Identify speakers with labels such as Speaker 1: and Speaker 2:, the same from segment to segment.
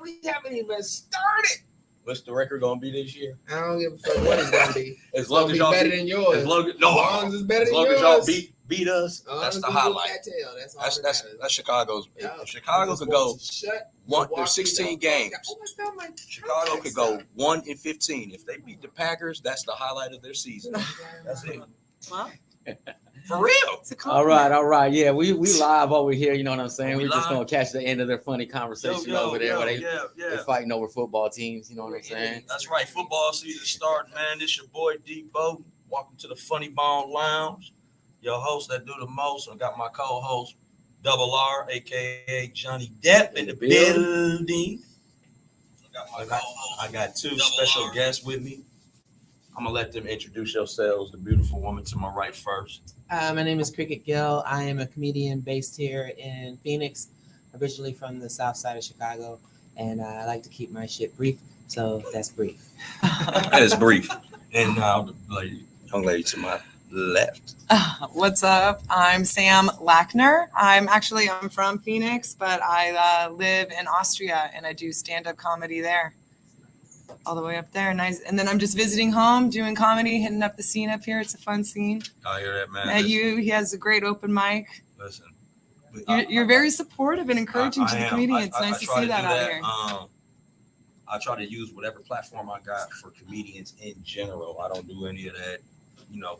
Speaker 1: We haven't even started. What's the record gonna be this year?
Speaker 2: I don't give a fuck what it's gonna be.
Speaker 1: As long as y'all
Speaker 2: better than yours.
Speaker 1: As long as
Speaker 2: it's better
Speaker 1: as
Speaker 2: than
Speaker 1: long
Speaker 2: yours.
Speaker 1: as y'all beat us, that's the highlight.
Speaker 2: That's all that matters.
Speaker 1: That's Chicago's.
Speaker 2: Yeah.
Speaker 1: If Chicago could go there's 16 games. Chicago could go 1-15. If they beat the Packers, that's the highlight of their season. That's it.
Speaker 3: Well,
Speaker 1: For real.
Speaker 4: All right. Yeah, we live over here. You know what I'm saying?
Speaker 1: We
Speaker 4: We're just
Speaker 1: live.
Speaker 4: gonna catch the end of their funny conversation over there where they're fighting over football teams. You know what I'm saying?
Speaker 1: That's right. Football season starting, man. This your boy D Bo. Welcome to the Funny Bone Lounge. Your host that do the most. I got my co-host Double R, aka Johnny Depp, in the building. I got two special guests with me. I'm gonna let them introduce yourselves. The beautiful woman to my right first.
Speaker 5: My name is Cricket Gill. I am a comedian based here in Phoenix, originally from the south side of Chicago, and I like to keep my shit brief, so that's brief.
Speaker 1: That is brief. And now the young lady to my left.
Speaker 3: what's up? I'm Sam Lackner. I'm from Phoenix, but I live in Austria and I do stand-up comedy there. All the way up there. Nice. And then I'm just visiting home, doing comedy, hitting up the scene up here. It's a fun scene.
Speaker 1: I hear that, man.
Speaker 3: He has a great open mic.
Speaker 1: Listen.
Speaker 3: You're very supportive and encouraging to the comedians. It's nice to see that out here.
Speaker 1: I try to use whatever platform I got for comedians in general. I don't do any of that,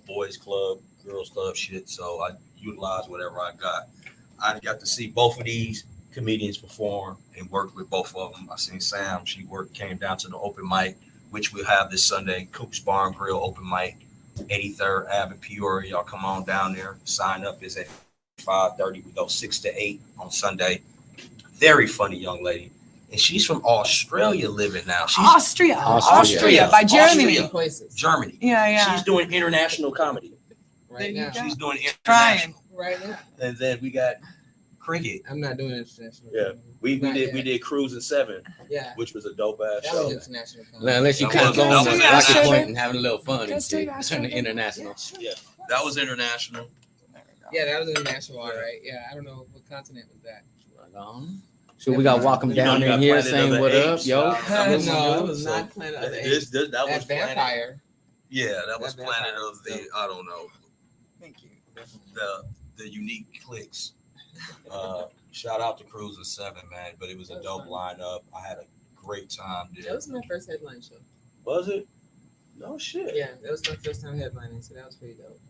Speaker 1: boys club, girls club shit. So I utilize whatever I got. I got to see both of these comedians perform and worked with both of them. I seen Sam. She came down to the open mic, which we'll have this Sunday. Coop's Bar and Grill open mic, 83rd Ave in Peoria. Y'all come on down there. Sign up is at 5:30. We go 6 to 8 on Sunday. Very funny young lady. And she's from Australia living now. She's
Speaker 3: Austria by Germany.
Speaker 1: Germany.
Speaker 3: Yeah.
Speaker 1: She's doing international comedy.
Speaker 2: Right now.
Speaker 1: She's doing international.
Speaker 3: Trying.
Speaker 2: Right now.
Speaker 1: And then we got Cricket.
Speaker 2: I'm not doing international.
Speaker 1: Yeah. We did Cruising 7, which was a dope ass
Speaker 2: that
Speaker 1: show.
Speaker 2: was international.
Speaker 4: Unless you kind of going to Rocky Point and having a little fun and shit. Turn to international.
Speaker 1: Yeah, that was international.
Speaker 2: Yeah, that was international, all right. Yeah, I don't know what continent was that.
Speaker 4: So we got Walk 'em down in here saying what up, yo.
Speaker 2: No, it was not Planet of the Apes.
Speaker 1: That was
Speaker 2: Vampire.
Speaker 1: Yeah, that was Planet of the, I don't know.
Speaker 3: Thank you.
Speaker 1: The unique clicks. Shout out to Cruising 7, man. But it was a dope lineup. I had a great time there.
Speaker 2: That was my first headline show.
Speaker 1: Was it? No shit.
Speaker 2: Yeah, that was my first time headlining, so that was pretty dope.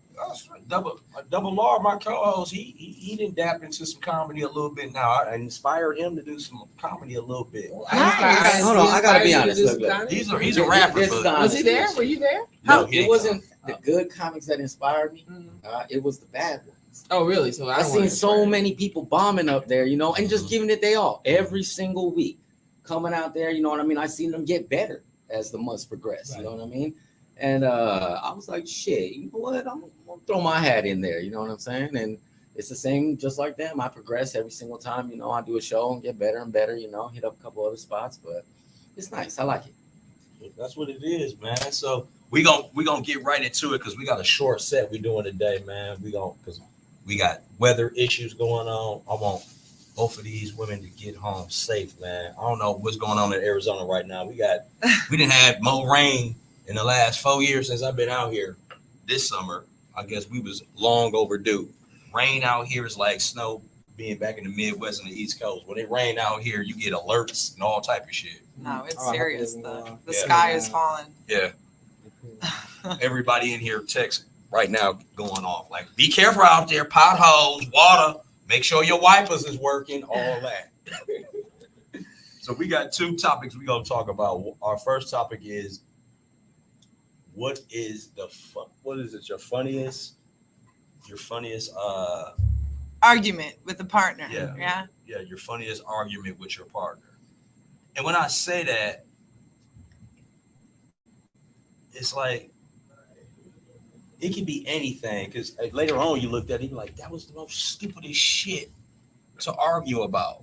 Speaker 1: Double R, my co-host, he didn't dap into some comedy a little bit now. I inspired him to do some comedy a little bit.
Speaker 4: Hold on, I gotta be honest. Look.
Speaker 1: He's a rapper.
Speaker 2: Was he there? Were you there?
Speaker 4: No, it wasn't the good comics that inspired me. It was the bad ones.
Speaker 2: Oh, really? So
Speaker 4: I've seen so many people bombing up there, and just giving it they all every single week, coming out there. You know what I mean? I've seen them get better as the months progress. Right. You know what I mean? And I was like, shit, you know what? I'm gonna throw my hat in there. You know what I'm saying? And it's the same, just like them. I progress every single time. I do a show and get better and better. Hit up a couple other spots, but it's nice. I like it.
Speaker 1: That's what it is, man. So we gonna get right into it because we got a short set we doing today, man. Because we got weather issues going on. I want both of these women to get home safe, man. I don't know what's going on in Arizona right now. We didn't have more rain in the last 4 years since I've been out here. This summer, I guess we was long overdue. Rain out here is like snow being back in the Midwest and the East Coast. When it rain out here, you get alerts and all type of shit.
Speaker 3: No, it's serious. The sky is falling.
Speaker 1: Yeah. Everybody in here text right now going off. Like, be careful out there, potholes, water. Make sure your wipers is working, all that. So we got two topics we're going to talk about. Our first topic is, what is your funniest
Speaker 3: argument with a partner?
Speaker 1: Yeah, your funniest argument with your partner. And when I say that, it's like it could be anything, because later on you looked at it, you like, that was the most stupidest shit to argue about.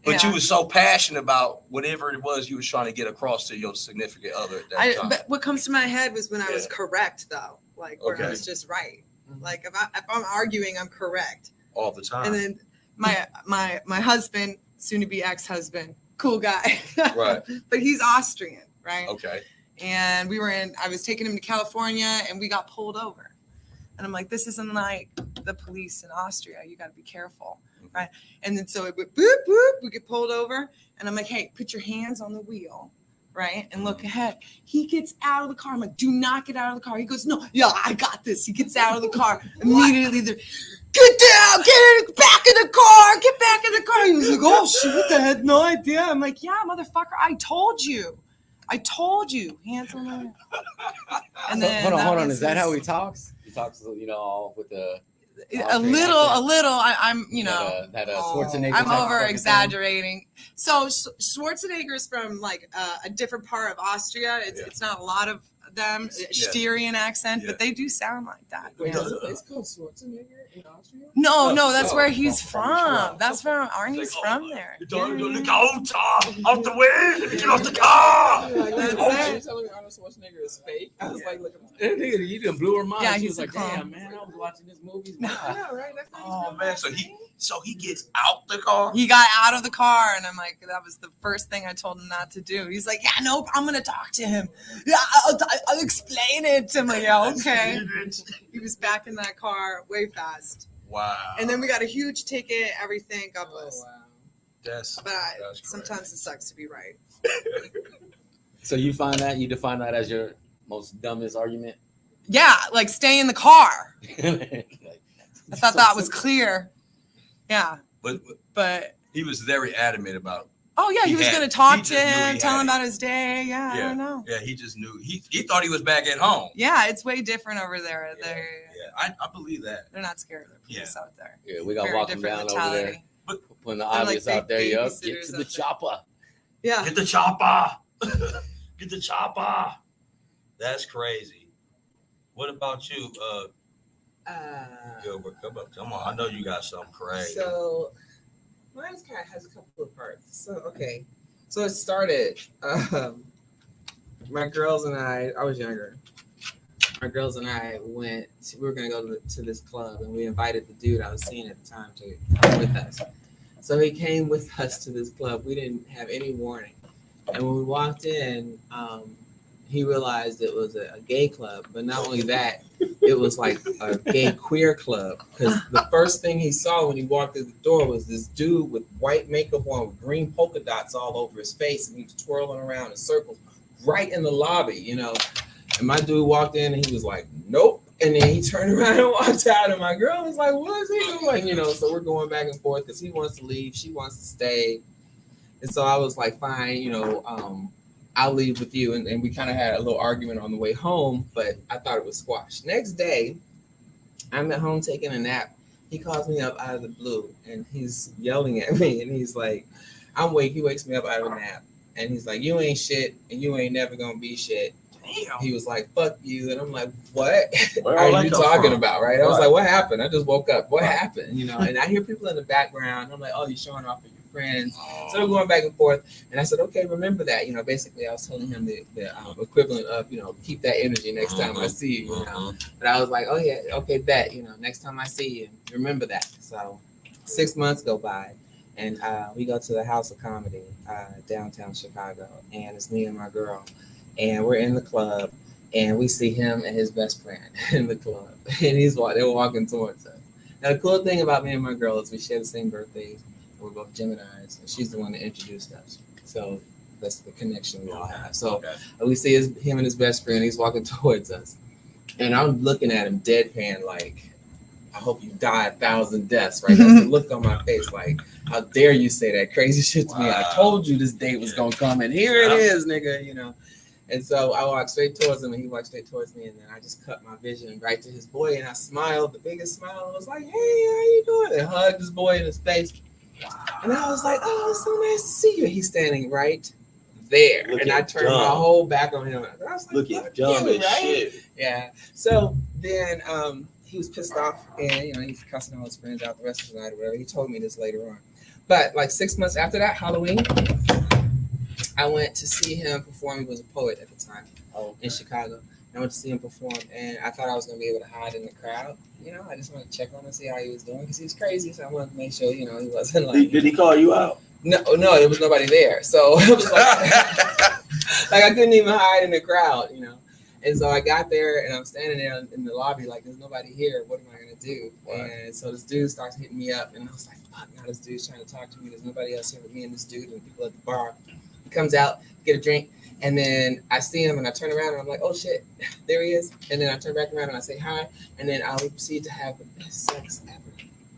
Speaker 1: But you were so passionate about whatever it was you was trying to get across to your significant other at that time.
Speaker 3: But what comes to my head was when I was correct, though. Like, where I was just right. Like, if I'm arguing, I'm correct.
Speaker 1: All the time.
Speaker 3: And then my husband, soon-to-be ex-husband, cool guy.
Speaker 1: Right.
Speaker 3: But he's Austrian, right?
Speaker 1: Okay.
Speaker 3: And I was taking him to California and we got pulled over. And I'm like, this isn't like the police in Austria. You got to be careful, right? And then so it went boop, boop, we get pulled over. And I'm like, hey, put your hands on the wheel, right? And look ahead. He gets out of the car. I'm like, do not get out of the car. He goes, no, yeah, I got this. He gets out of the car. Immediately, get down, back in the car, get back in the car. He was like, oh, shit, I had no idea. I'm like, yeah, motherfucker, I told you. Hands on the wheel. And then
Speaker 4: hold on. Is that how he talks? He talks, all with the
Speaker 3: a little. I'm,
Speaker 4: that Schwarzenegger.
Speaker 3: I'm
Speaker 4: type
Speaker 3: over
Speaker 4: fucking
Speaker 3: exaggerating. So Schwarzenegger's from like a different part of Austria. It's not a lot of them Styrian accent, but they do sound like that.
Speaker 2: Wait,
Speaker 3: Yeah.
Speaker 2: it's called Schwarzenegger in Austria?
Speaker 3: No, that's where he's
Speaker 1: from Detroit.
Speaker 3: from. That's from Arnie's from there.
Speaker 1: Look out, off the way, get off the car.
Speaker 2: Like,
Speaker 3: That's
Speaker 2: you're
Speaker 3: it.
Speaker 2: telling me Arnold Schwarzenegger is fake? I was like, look,
Speaker 4: That nigga, you done blew her mind.
Speaker 3: Yeah,
Speaker 4: She
Speaker 3: he's
Speaker 4: was
Speaker 3: a
Speaker 4: like,
Speaker 3: clone.
Speaker 4: damn, man, I was watching this movie.
Speaker 2: yeah, right? That's not
Speaker 1: Oh
Speaker 2: his
Speaker 1: man,
Speaker 2: real
Speaker 1: so he gets out the car.
Speaker 3: He got out of the car, and I'm like, that was the first thing I told him not to do. He's like, yeah, no, I'm gonna talk to him. Yeah, I'll explain it. I'm like, yeah, okay. He was back in that car way fast.
Speaker 1: Wow.
Speaker 3: And then we got a huge ticket, everything, God
Speaker 2: Oh,
Speaker 3: bless.
Speaker 2: wow.
Speaker 1: That's
Speaker 3: But
Speaker 1: that's
Speaker 3: sometimes it sucks to be right.
Speaker 4: So you define that as your most dumbest argument?
Speaker 3: Yeah, like stay in the car.
Speaker 4: Like,
Speaker 3: I thought that was clear. Yeah,
Speaker 1: but
Speaker 3: but
Speaker 1: he was very adamant about.
Speaker 3: oh yeah, he
Speaker 1: He
Speaker 3: was
Speaker 1: had
Speaker 3: gonna
Speaker 1: it.
Speaker 3: talk
Speaker 1: He
Speaker 3: to
Speaker 1: just knew
Speaker 3: him,
Speaker 1: he
Speaker 3: tell
Speaker 1: had
Speaker 3: him
Speaker 1: it.
Speaker 3: about his day. Yeah, I
Speaker 1: Yeah.
Speaker 3: don't know.
Speaker 1: Yeah, he just knew. He thought he was back at home.
Speaker 3: Yeah, it's way different over there.
Speaker 1: Yeah, I believe that.
Speaker 3: They're not scared of the police out there.
Speaker 4: yeah, we got
Speaker 3: Very
Speaker 4: walking
Speaker 3: different
Speaker 4: down over there.
Speaker 3: mentality.
Speaker 4: Putting the
Speaker 3: They're like
Speaker 4: obvious
Speaker 3: big
Speaker 4: out there, yup.
Speaker 3: babysitters
Speaker 4: Get to the
Speaker 3: out there.
Speaker 4: chopper.
Speaker 3: Yeah.
Speaker 1: Get the chopper. Get the chopper. That's crazy. What about you, Gilbert? Come on. I know you got something crazy.
Speaker 2: So, mine's kind of has a couple of parts. So, okay. So it started. My girls and I was younger. My girls and I we were going to go to this club, and we invited the dude I was seeing at the time to come with us. So he came with us to this club. We didn't have any warning. And when we walked in, he realized it was a gay club. But not only that, it was like a gay queer club. Because the first thing he saw when he walked through the door was this dude with white makeup on with green polka dots all over his face. And he was twirling around in circles right in the lobby, And my dude walked in and he was like, nope. And then he turned around and walked out. And my girl was like, what is he doing? So we're going back and forth because he wants to leave. She wants to stay. And so I was like, fine, I'll leave with you. And we kind of had a little argument on the way home, but I thought it was squashed. Next day, I'm at home taking a nap. He calls me up out of the blue and he's yelling at me. And he's like, he wakes me up out of a nap. And he's like, you ain't shit and you ain't never going to be shit.
Speaker 1: Damn.
Speaker 2: He was like, fuck you. And I'm like, what
Speaker 1: Where
Speaker 2: are
Speaker 1: all that
Speaker 2: you
Speaker 1: come
Speaker 2: talking
Speaker 1: from?
Speaker 2: about? Right. I was
Speaker 1: Right.
Speaker 2: like, what happened? I just woke up. What
Speaker 1: Right.
Speaker 2: happened? And I hear people in the background. I'm like, oh, you're showing off with your friends. So we're going back and forth. And I said, okay, remember that. Basically I was telling him the equivalent of, keep that energy next time I see you. But I was like, oh yeah, okay, bet. Next time I see you, remember that. So 6 months go by. And we go to the House of Comedy, downtown Chicago. And it's me and my girl. And we're in the club. And we see him and his best friend in the club. And they're walking towards us. Now, the cool thing about me and my girl is we share the same birthdays. We're both Geminis. And she's the one that introduced us. So that's the connection we all have. So we see him and his best friend. He's walking towards us. And I'm looking at him deadpan like, I hope you die 1,000 deaths, right? That's the look on my face like, how dare you say that crazy shit to me? I
Speaker 1: Wow.
Speaker 2: told you this date was going to come, and here it is, nigga, And so I walked straight towards him, and he walked straight towards me, and then I just cut my vision right to his boy, and I smiled, the biggest smile, and was like, hey, how you doing? And hugged his boy in his face. And I was like, oh, it's so nice to see you. And he's standing right there.
Speaker 1: Looking
Speaker 2: and I turned my
Speaker 1: dumb.
Speaker 2: whole back on him. I was like,
Speaker 1: Looking
Speaker 2: fuck
Speaker 1: dumb
Speaker 2: you,
Speaker 1: as
Speaker 2: right?
Speaker 1: shit.
Speaker 2: Yeah. So then he was pissed off and he's cussing all his friends out the rest of the night or whatever. He told me this later on. But like 6 months after that, Halloween, I went to see him perform. He was a poet at the time in Chicago. I went to see him perform and I thought I was gonna be able to hide in the crowd. I just wanted to check on him and see how he was doing because he was crazy. So I wanted to make sure, he wasn't like
Speaker 1: Did he call you out?
Speaker 2: No, there was nobody there. So it was like I couldn't even hide in the crowd, you know. And so I got there and I'm standing there in the lobby like there's nobody here. What am I gonna do?
Speaker 1: Right.
Speaker 2: And so this dude starts hitting me up and I was like, fuck, now this dude's trying to talk to me. There's nobody else here with me and this dude and people at the bar. He comes out, get a drink, and then I see him and I turn around and I'm like, oh shit, there he is. And then I turn back around and I say hi, and then I proceed to have the best sex ever.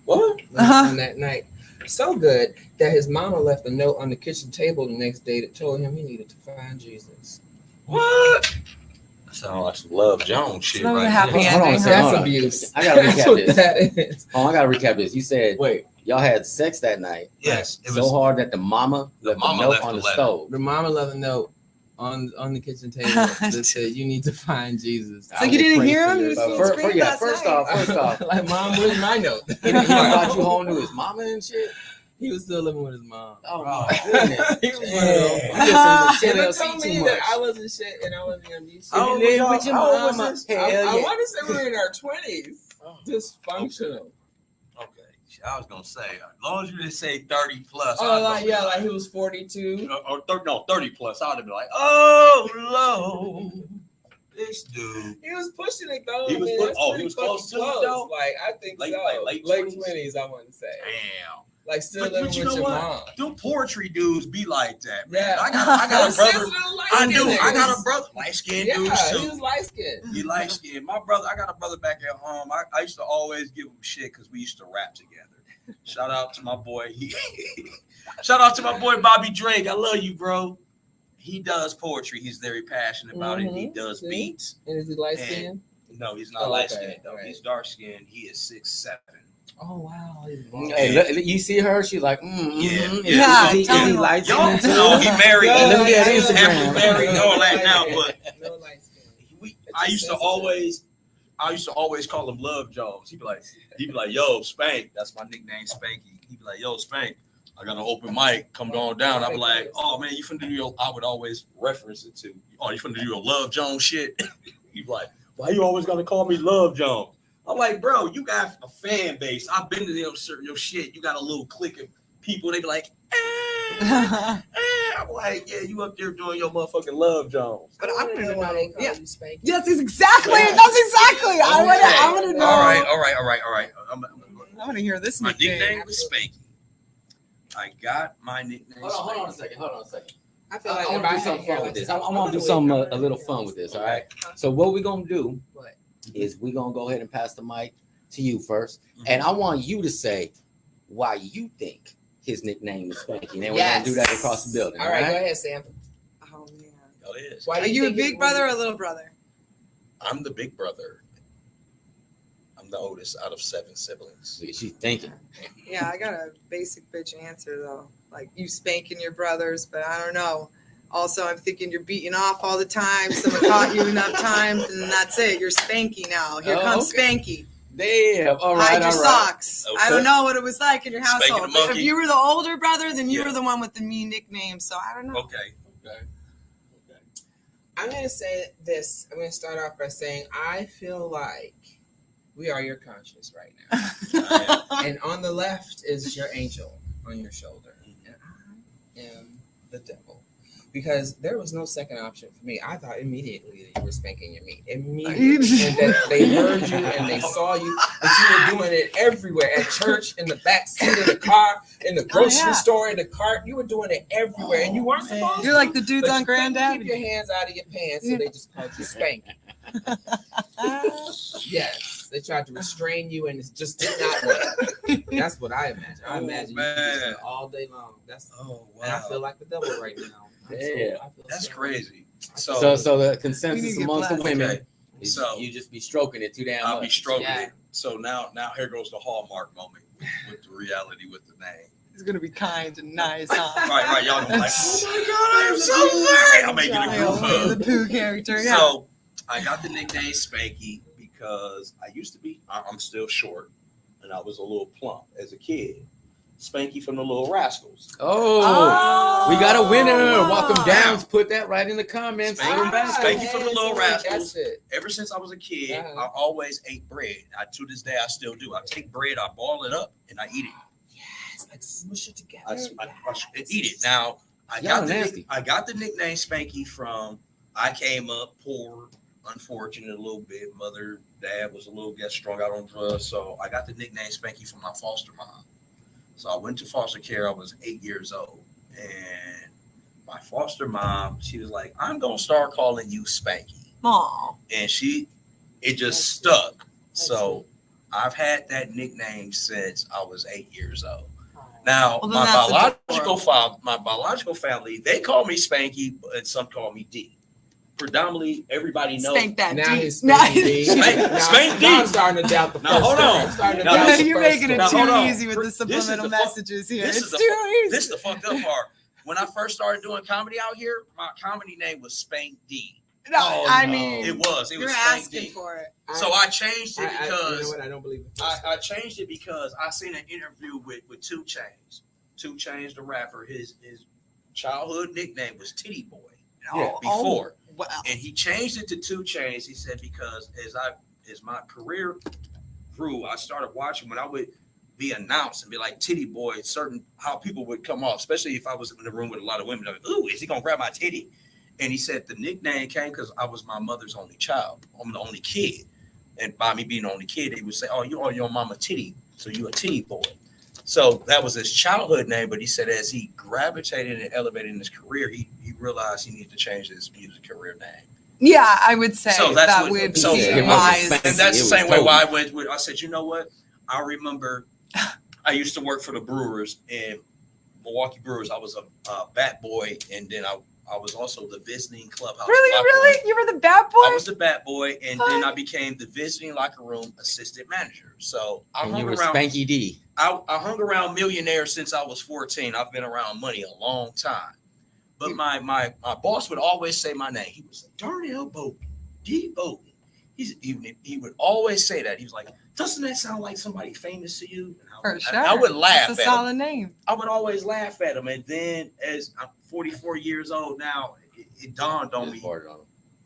Speaker 1: What?
Speaker 2: On that night. So good that his mama left a note on the kitchen table the next day that told him he needed to find Jesus.
Speaker 1: What? That sounds like some Love Jones shit,
Speaker 3: That was a
Speaker 1: right?
Speaker 3: happy
Speaker 1: there.
Speaker 4: Hold on a
Speaker 3: ending.
Speaker 4: second,
Speaker 2: That's
Speaker 4: hold on.
Speaker 2: abuse.
Speaker 4: I gotta
Speaker 2: That's
Speaker 4: recap
Speaker 2: what
Speaker 4: this.
Speaker 2: that is.
Speaker 4: Oh, I gotta recap this. You said
Speaker 2: Wait,
Speaker 4: y'all had sex that night
Speaker 1: Yes, it
Speaker 4: so
Speaker 1: was.
Speaker 4: hard that the mama left
Speaker 1: mama
Speaker 4: a note
Speaker 1: left
Speaker 4: on
Speaker 1: the
Speaker 4: the
Speaker 1: letter.
Speaker 4: stove.
Speaker 2: the mama left a note on the kitchen table that said you need to find Jesus.
Speaker 3: So you didn't hear him? You was
Speaker 4: But
Speaker 3: being
Speaker 4: first
Speaker 3: screamed last
Speaker 4: first
Speaker 3: night.
Speaker 4: off,
Speaker 2: like, mom, where's my note?
Speaker 4: he brought you home to his mama and shit.
Speaker 2: He was still living with his mom.
Speaker 4: Oh
Speaker 1: Oh.
Speaker 4: my goodness.
Speaker 2: He was one of those.
Speaker 4: You
Speaker 3: Ah.
Speaker 4: listen to
Speaker 2: Never
Speaker 4: TLC
Speaker 2: told me
Speaker 4: too
Speaker 2: that
Speaker 4: much.
Speaker 2: I wasn't shit and I wasn't gonna be shit.
Speaker 1: How old
Speaker 4: You
Speaker 1: was
Speaker 4: live
Speaker 1: y'all?
Speaker 4: with your
Speaker 1: How old was
Speaker 4: mama.
Speaker 1: this?
Speaker 2: I
Speaker 4: Hell yeah.
Speaker 2: want to say we were in our 20s.
Speaker 1: Oh,
Speaker 2: Dysfunctional.
Speaker 1: okay. I was gonna say, as long as you didn't say 30 plus.
Speaker 2: Oh,
Speaker 1: I was
Speaker 2: like,
Speaker 1: gonna
Speaker 2: yeah,
Speaker 1: be
Speaker 2: like he was 42.
Speaker 1: or 30, no, 30 plus. I would have been like, oh, Lord, this dude.
Speaker 2: He was pushing it though.
Speaker 1: He was
Speaker 2: I mean,
Speaker 1: push-
Speaker 2: that's
Speaker 1: oh,
Speaker 2: pretty
Speaker 1: he was
Speaker 2: fucking
Speaker 1: close to it, though?
Speaker 2: Like I think
Speaker 1: Late-
Speaker 2: so.
Speaker 1: like late
Speaker 2: late
Speaker 1: 20s?
Speaker 2: 20s, I want to say.
Speaker 1: Damn.
Speaker 2: Like still
Speaker 1: But
Speaker 2: living
Speaker 1: you
Speaker 2: with
Speaker 1: know
Speaker 2: your
Speaker 1: what?
Speaker 2: mom.
Speaker 1: Them poetry dudes be like that, man.
Speaker 2: Yeah.
Speaker 1: I got a brother. I do. I
Speaker 2: got
Speaker 1: got a brother. Light skinned
Speaker 2: Yeah,
Speaker 1: dudes
Speaker 2: he
Speaker 1: too.
Speaker 2: was light skinned.
Speaker 1: He light skinned. My brother, I got a brother back at home. I used to always give him shit because we used to rap together. Shout out to my boy. Shout out to my boy Bobby Drake. I love you, bro. He does poetry. He's very passionate about it. He does
Speaker 2: See?
Speaker 1: beats.
Speaker 2: And is he light skinned?
Speaker 1: No, he's not
Speaker 2: Oh,
Speaker 1: light
Speaker 2: okay.
Speaker 1: skinned though.
Speaker 2: Alright.
Speaker 1: He's dark skinned. He is 6'7".
Speaker 2: Oh wow. He's blonde.
Speaker 4: Hey, you see her? She's like,
Speaker 1: Yeah.
Speaker 3: Yeah,
Speaker 4: Is
Speaker 3: tell
Speaker 4: he
Speaker 3: me
Speaker 4: light
Speaker 1: Y'all
Speaker 4: skinned
Speaker 1: know
Speaker 4: too?
Speaker 1: he married.
Speaker 2: No,
Speaker 4: Let me get
Speaker 2: I-
Speaker 4: Instagram.
Speaker 1: Happily married and all that now, but
Speaker 2: no light skin.
Speaker 1: I used to always call him Love Jones. He'd be like, yo, Spank. That's my nickname, Spanky. He'd be like, yo, Spank, I got an open mic. Come on down. I'd be like, oh man, you finna do your, I would always reference it to, oh, you finna do your Love Jones shit. He'd be like, why you always gonna call me Love Jones? I'm like, bro, you got a fan base. I've been to your shit. You got a little clique of people. They be like, I'm like, yeah, you up there doing your motherfucking Love Jones.
Speaker 3: But I don't even know. Yeah.
Speaker 2: You spank.
Speaker 3: Yes, it's exactly. That's exactly. I want to know.
Speaker 1: All right.
Speaker 3: I want to hear this
Speaker 1: My
Speaker 3: nickname.
Speaker 1: nickname was Spanky. I got my nickname.
Speaker 4: Hold on a
Speaker 1: Spanky.
Speaker 4: second. Hold on a second.
Speaker 2: I feel
Speaker 4: I
Speaker 2: like
Speaker 4: want
Speaker 2: if
Speaker 4: to do
Speaker 2: had
Speaker 4: something
Speaker 2: hair
Speaker 4: fun
Speaker 2: like
Speaker 4: with this.
Speaker 2: this,
Speaker 4: I want to do something a little fun with this. All right. So what we're gonna do
Speaker 2: What?
Speaker 4: is we're gonna go ahead and pass the mic to you first, and I want you to say why you think his nickname is Spanky. And then we're gonna do that across the building.
Speaker 2: All right, go ahead, Sam.
Speaker 3: Oh man.
Speaker 1: Oh, it is.
Speaker 2: Why
Speaker 3: Are
Speaker 2: do
Speaker 3: you a
Speaker 2: think
Speaker 3: big
Speaker 2: it-
Speaker 3: brother or a little brother?
Speaker 1: I'm the big brother. I'm the oldest out of 7 siblings.
Speaker 4: She's thinking.
Speaker 3: Yeah, I got a basic bitch answer though. Like you spanking your brothers, but I don't know. Also, I'm thinking you're beating off all the time. Someone caught you enough times, and that's it. You're Spanky now. Here
Speaker 4: Oh,
Speaker 3: comes
Speaker 4: okay.
Speaker 3: Spanky.
Speaker 4: Damn. All right.
Speaker 3: Hide your
Speaker 4: All right.
Speaker 3: socks.
Speaker 1: Okay.
Speaker 3: I don't know what it was like in your
Speaker 1: Spanking
Speaker 3: household.
Speaker 1: the
Speaker 3: But if
Speaker 1: monkey.
Speaker 3: you were the older brother, then you
Speaker 1: Yeah.
Speaker 3: were the one with the mean nickname. So I don't know.
Speaker 1: Okay.
Speaker 2: I'm going to say this. I'm going to start off by saying I feel like we are your conscience right now. And on the left is your angel on your shoulder. And I am the devil. Because there was no second option for me. I thought immediately that you were spanking your meat. Immediately. And that they heard you and they saw you. That you were doing it everywhere. At church, in the back seat of the car, in the grocery
Speaker 3: yeah.
Speaker 2: store, in the cart. You were doing it everywhere. And you weren't supposed to.
Speaker 3: You're like the dudes
Speaker 2: But
Speaker 3: on
Speaker 2: you couldn't
Speaker 3: Granddad.
Speaker 2: keep your hands out of your pants, so they just called you spank. Yes, they tried to restrain you, and it just did not work. That's what I imagine. I
Speaker 1: Oh,
Speaker 2: imagine you
Speaker 1: man.
Speaker 2: just do it all day long. That's
Speaker 1: Oh,
Speaker 2: and I feel like the devil right now.
Speaker 4: Yeah.
Speaker 2: I feel
Speaker 1: That's
Speaker 2: so-
Speaker 1: crazy.
Speaker 4: So the
Speaker 3: We
Speaker 4: consensus
Speaker 3: need to get
Speaker 4: amongst the
Speaker 3: plastic.
Speaker 4: women
Speaker 1: Okay.
Speaker 4: is
Speaker 1: So-
Speaker 4: you just be stroking it too damn
Speaker 1: I'll
Speaker 4: much.
Speaker 1: be stroking
Speaker 2: Yeah.
Speaker 1: it. So now here goes the hallmark moment with the reality with the name.
Speaker 3: He's gonna be kind and nice, huh?
Speaker 1: Right. Y'all gonna be like, oh my God, I am so sorry. I'm making a group hug.
Speaker 3: The poo character. Yeah.
Speaker 1: So I got the nickname Spanky because I'm still short and I was a little plump as a kid. Spanky from the Little Rascals.
Speaker 4: Oh, we got a winner.
Speaker 3: wow.
Speaker 4: Welcome down. Put that right in the comments.
Speaker 1: Spanky-
Speaker 4: Put 'em back.
Speaker 1: Spanky from the Little
Speaker 2: That's
Speaker 1: Rascals.
Speaker 2: it.
Speaker 1: Ever since I was a kid,
Speaker 2: Uh-huh.
Speaker 1: I always ate bread. To this day, I still do. I take bread, I ball it up, and I eat it.
Speaker 2: Yes, like smush it together.
Speaker 1: I eat it. Now
Speaker 4: Y'all nasty.
Speaker 1: I got the nickname Spanky from I came up poor, unfortunate a little bit. Mother, dad was a little get strung out on drugs, so I got the nickname Spanky from my foster mom. So I went to foster care. I was 8 years old, and my foster mom, she was like, "I'm gonna start calling you Spanky,"
Speaker 3: Aw.
Speaker 1: and it just stuck. So I've had that nickname since I was 8 years old. Now,
Speaker 3: Well, then that's
Speaker 1: my biological family, they call me Spanky, and some call me D. Predominantly, everybody knows.
Speaker 3: Spank that
Speaker 5: Now
Speaker 3: D.
Speaker 5: he's
Speaker 3: Now-
Speaker 5: Spank D.
Speaker 1: Spank D.
Speaker 5: Now I'm starting to doubt the
Speaker 1: Now,
Speaker 5: first
Speaker 1: hold
Speaker 5: story.
Speaker 1: on.
Speaker 5: I'm starting to
Speaker 1: Now,
Speaker 5: doubt the
Speaker 3: You're
Speaker 5: first
Speaker 3: making it
Speaker 1: Now,
Speaker 3: too
Speaker 1: hold on.
Speaker 3: easy with the
Speaker 1: This is the
Speaker 3: subliminal
Speaker 1: fu-
Speaker 3: messages here.
Speaker 1: this
Speaker 3: It's
Speaker 1: is the
Speaker 3: too easy.
Speaker 1: This is the fucked up part. When I first started doing comedy out here, my comedy name was Spank D.
Speaker 3: No,
Speaker 5: Oh,
Speaker 3: I
Speaker 5: no.
Speaker 3: mean,
Speaker 1: It was
Speaker 3: you're
Speaker 1: Spank
Speaker 3: asking
Speaker 1: D.
Speaker 3: for it.
Speaker 1: So I changed it
Speaker 5: you know
Speaker 1: because
Speaker 5: what? I don't believe it.
Speaker 1: I changed it because I seen an interview with 2 Chainz. 2 Chainz, the rapper, his childhood nickname was Titty Boy.
Speaker 4: Yeah.
Speaker 1: Before.
Speaker 3: Wow.
Speaker 1: And he changed it to 2 Chainz. He said because as my career grew, I started watching when I would be announced and be like Titty Boy, certain how people would come off, especially if I was in the room with a lot of women. Like, ooh, is he gonna grab my titty? And he said the nickname came because I was my mother's only child. I'm the only kid. And by me being the only kid, they would say, "Oh, you are your mama titty, so you a titty boy." So that was his childhood name. But he said as he gravitated and elevated in his career, he realized he needed to change his music career name.
Speaker 3: Yeah, I would say
Speaker 1: So that's
Speaker 3: that
Speaker 1: what-
Speaker 3: would
Speaker 1: so
Speaker 3: be
Speaker 1: it
Speaker 4: wasn't
Speaker 3: wise.
Speaker 4: fancy.
Speaker 1: And that's
Speaker 4: It
Speaker 1: the
Speaker 4: was
Speaker 1: same way
Speaker 4: totally-
Speaker 1: why I went with. I said, you know what? I remember I used to work for the Brewers in Milwaukee Brewers. I was a bat boy, and then I was also the visiting clubhouse.
Speaker 3: Really,
Speaker 1: locker
Speaker 3: really?
Speaker 1: room.
Speaker 3: You were the bad boy?
Speaker 1: I was the bat boy, and then I became the visiting locker room assistant manager. So I
Speaker 4: And you
Speaker 1: hung
Speaker 4: were
Speaker 1: around.
Speaker 4: Spanky D.
Speaker 1: I hung around millionaires since I was 14. I've been around money a long time. But my boss would always say my name. He was like, Darnell Bowden, D. Bowden. He would always say that. He was like, doesn't that sound like somebody famous to you? And
Speaker 3: For sure.
Speaker 1: I would laugh
Speaker 3: That's a
Speaker 1: at him.
Speaker 3: solid name.
Speaker 1: I would always laugh at him. And then as I'm 44 years old now, it dawned on me.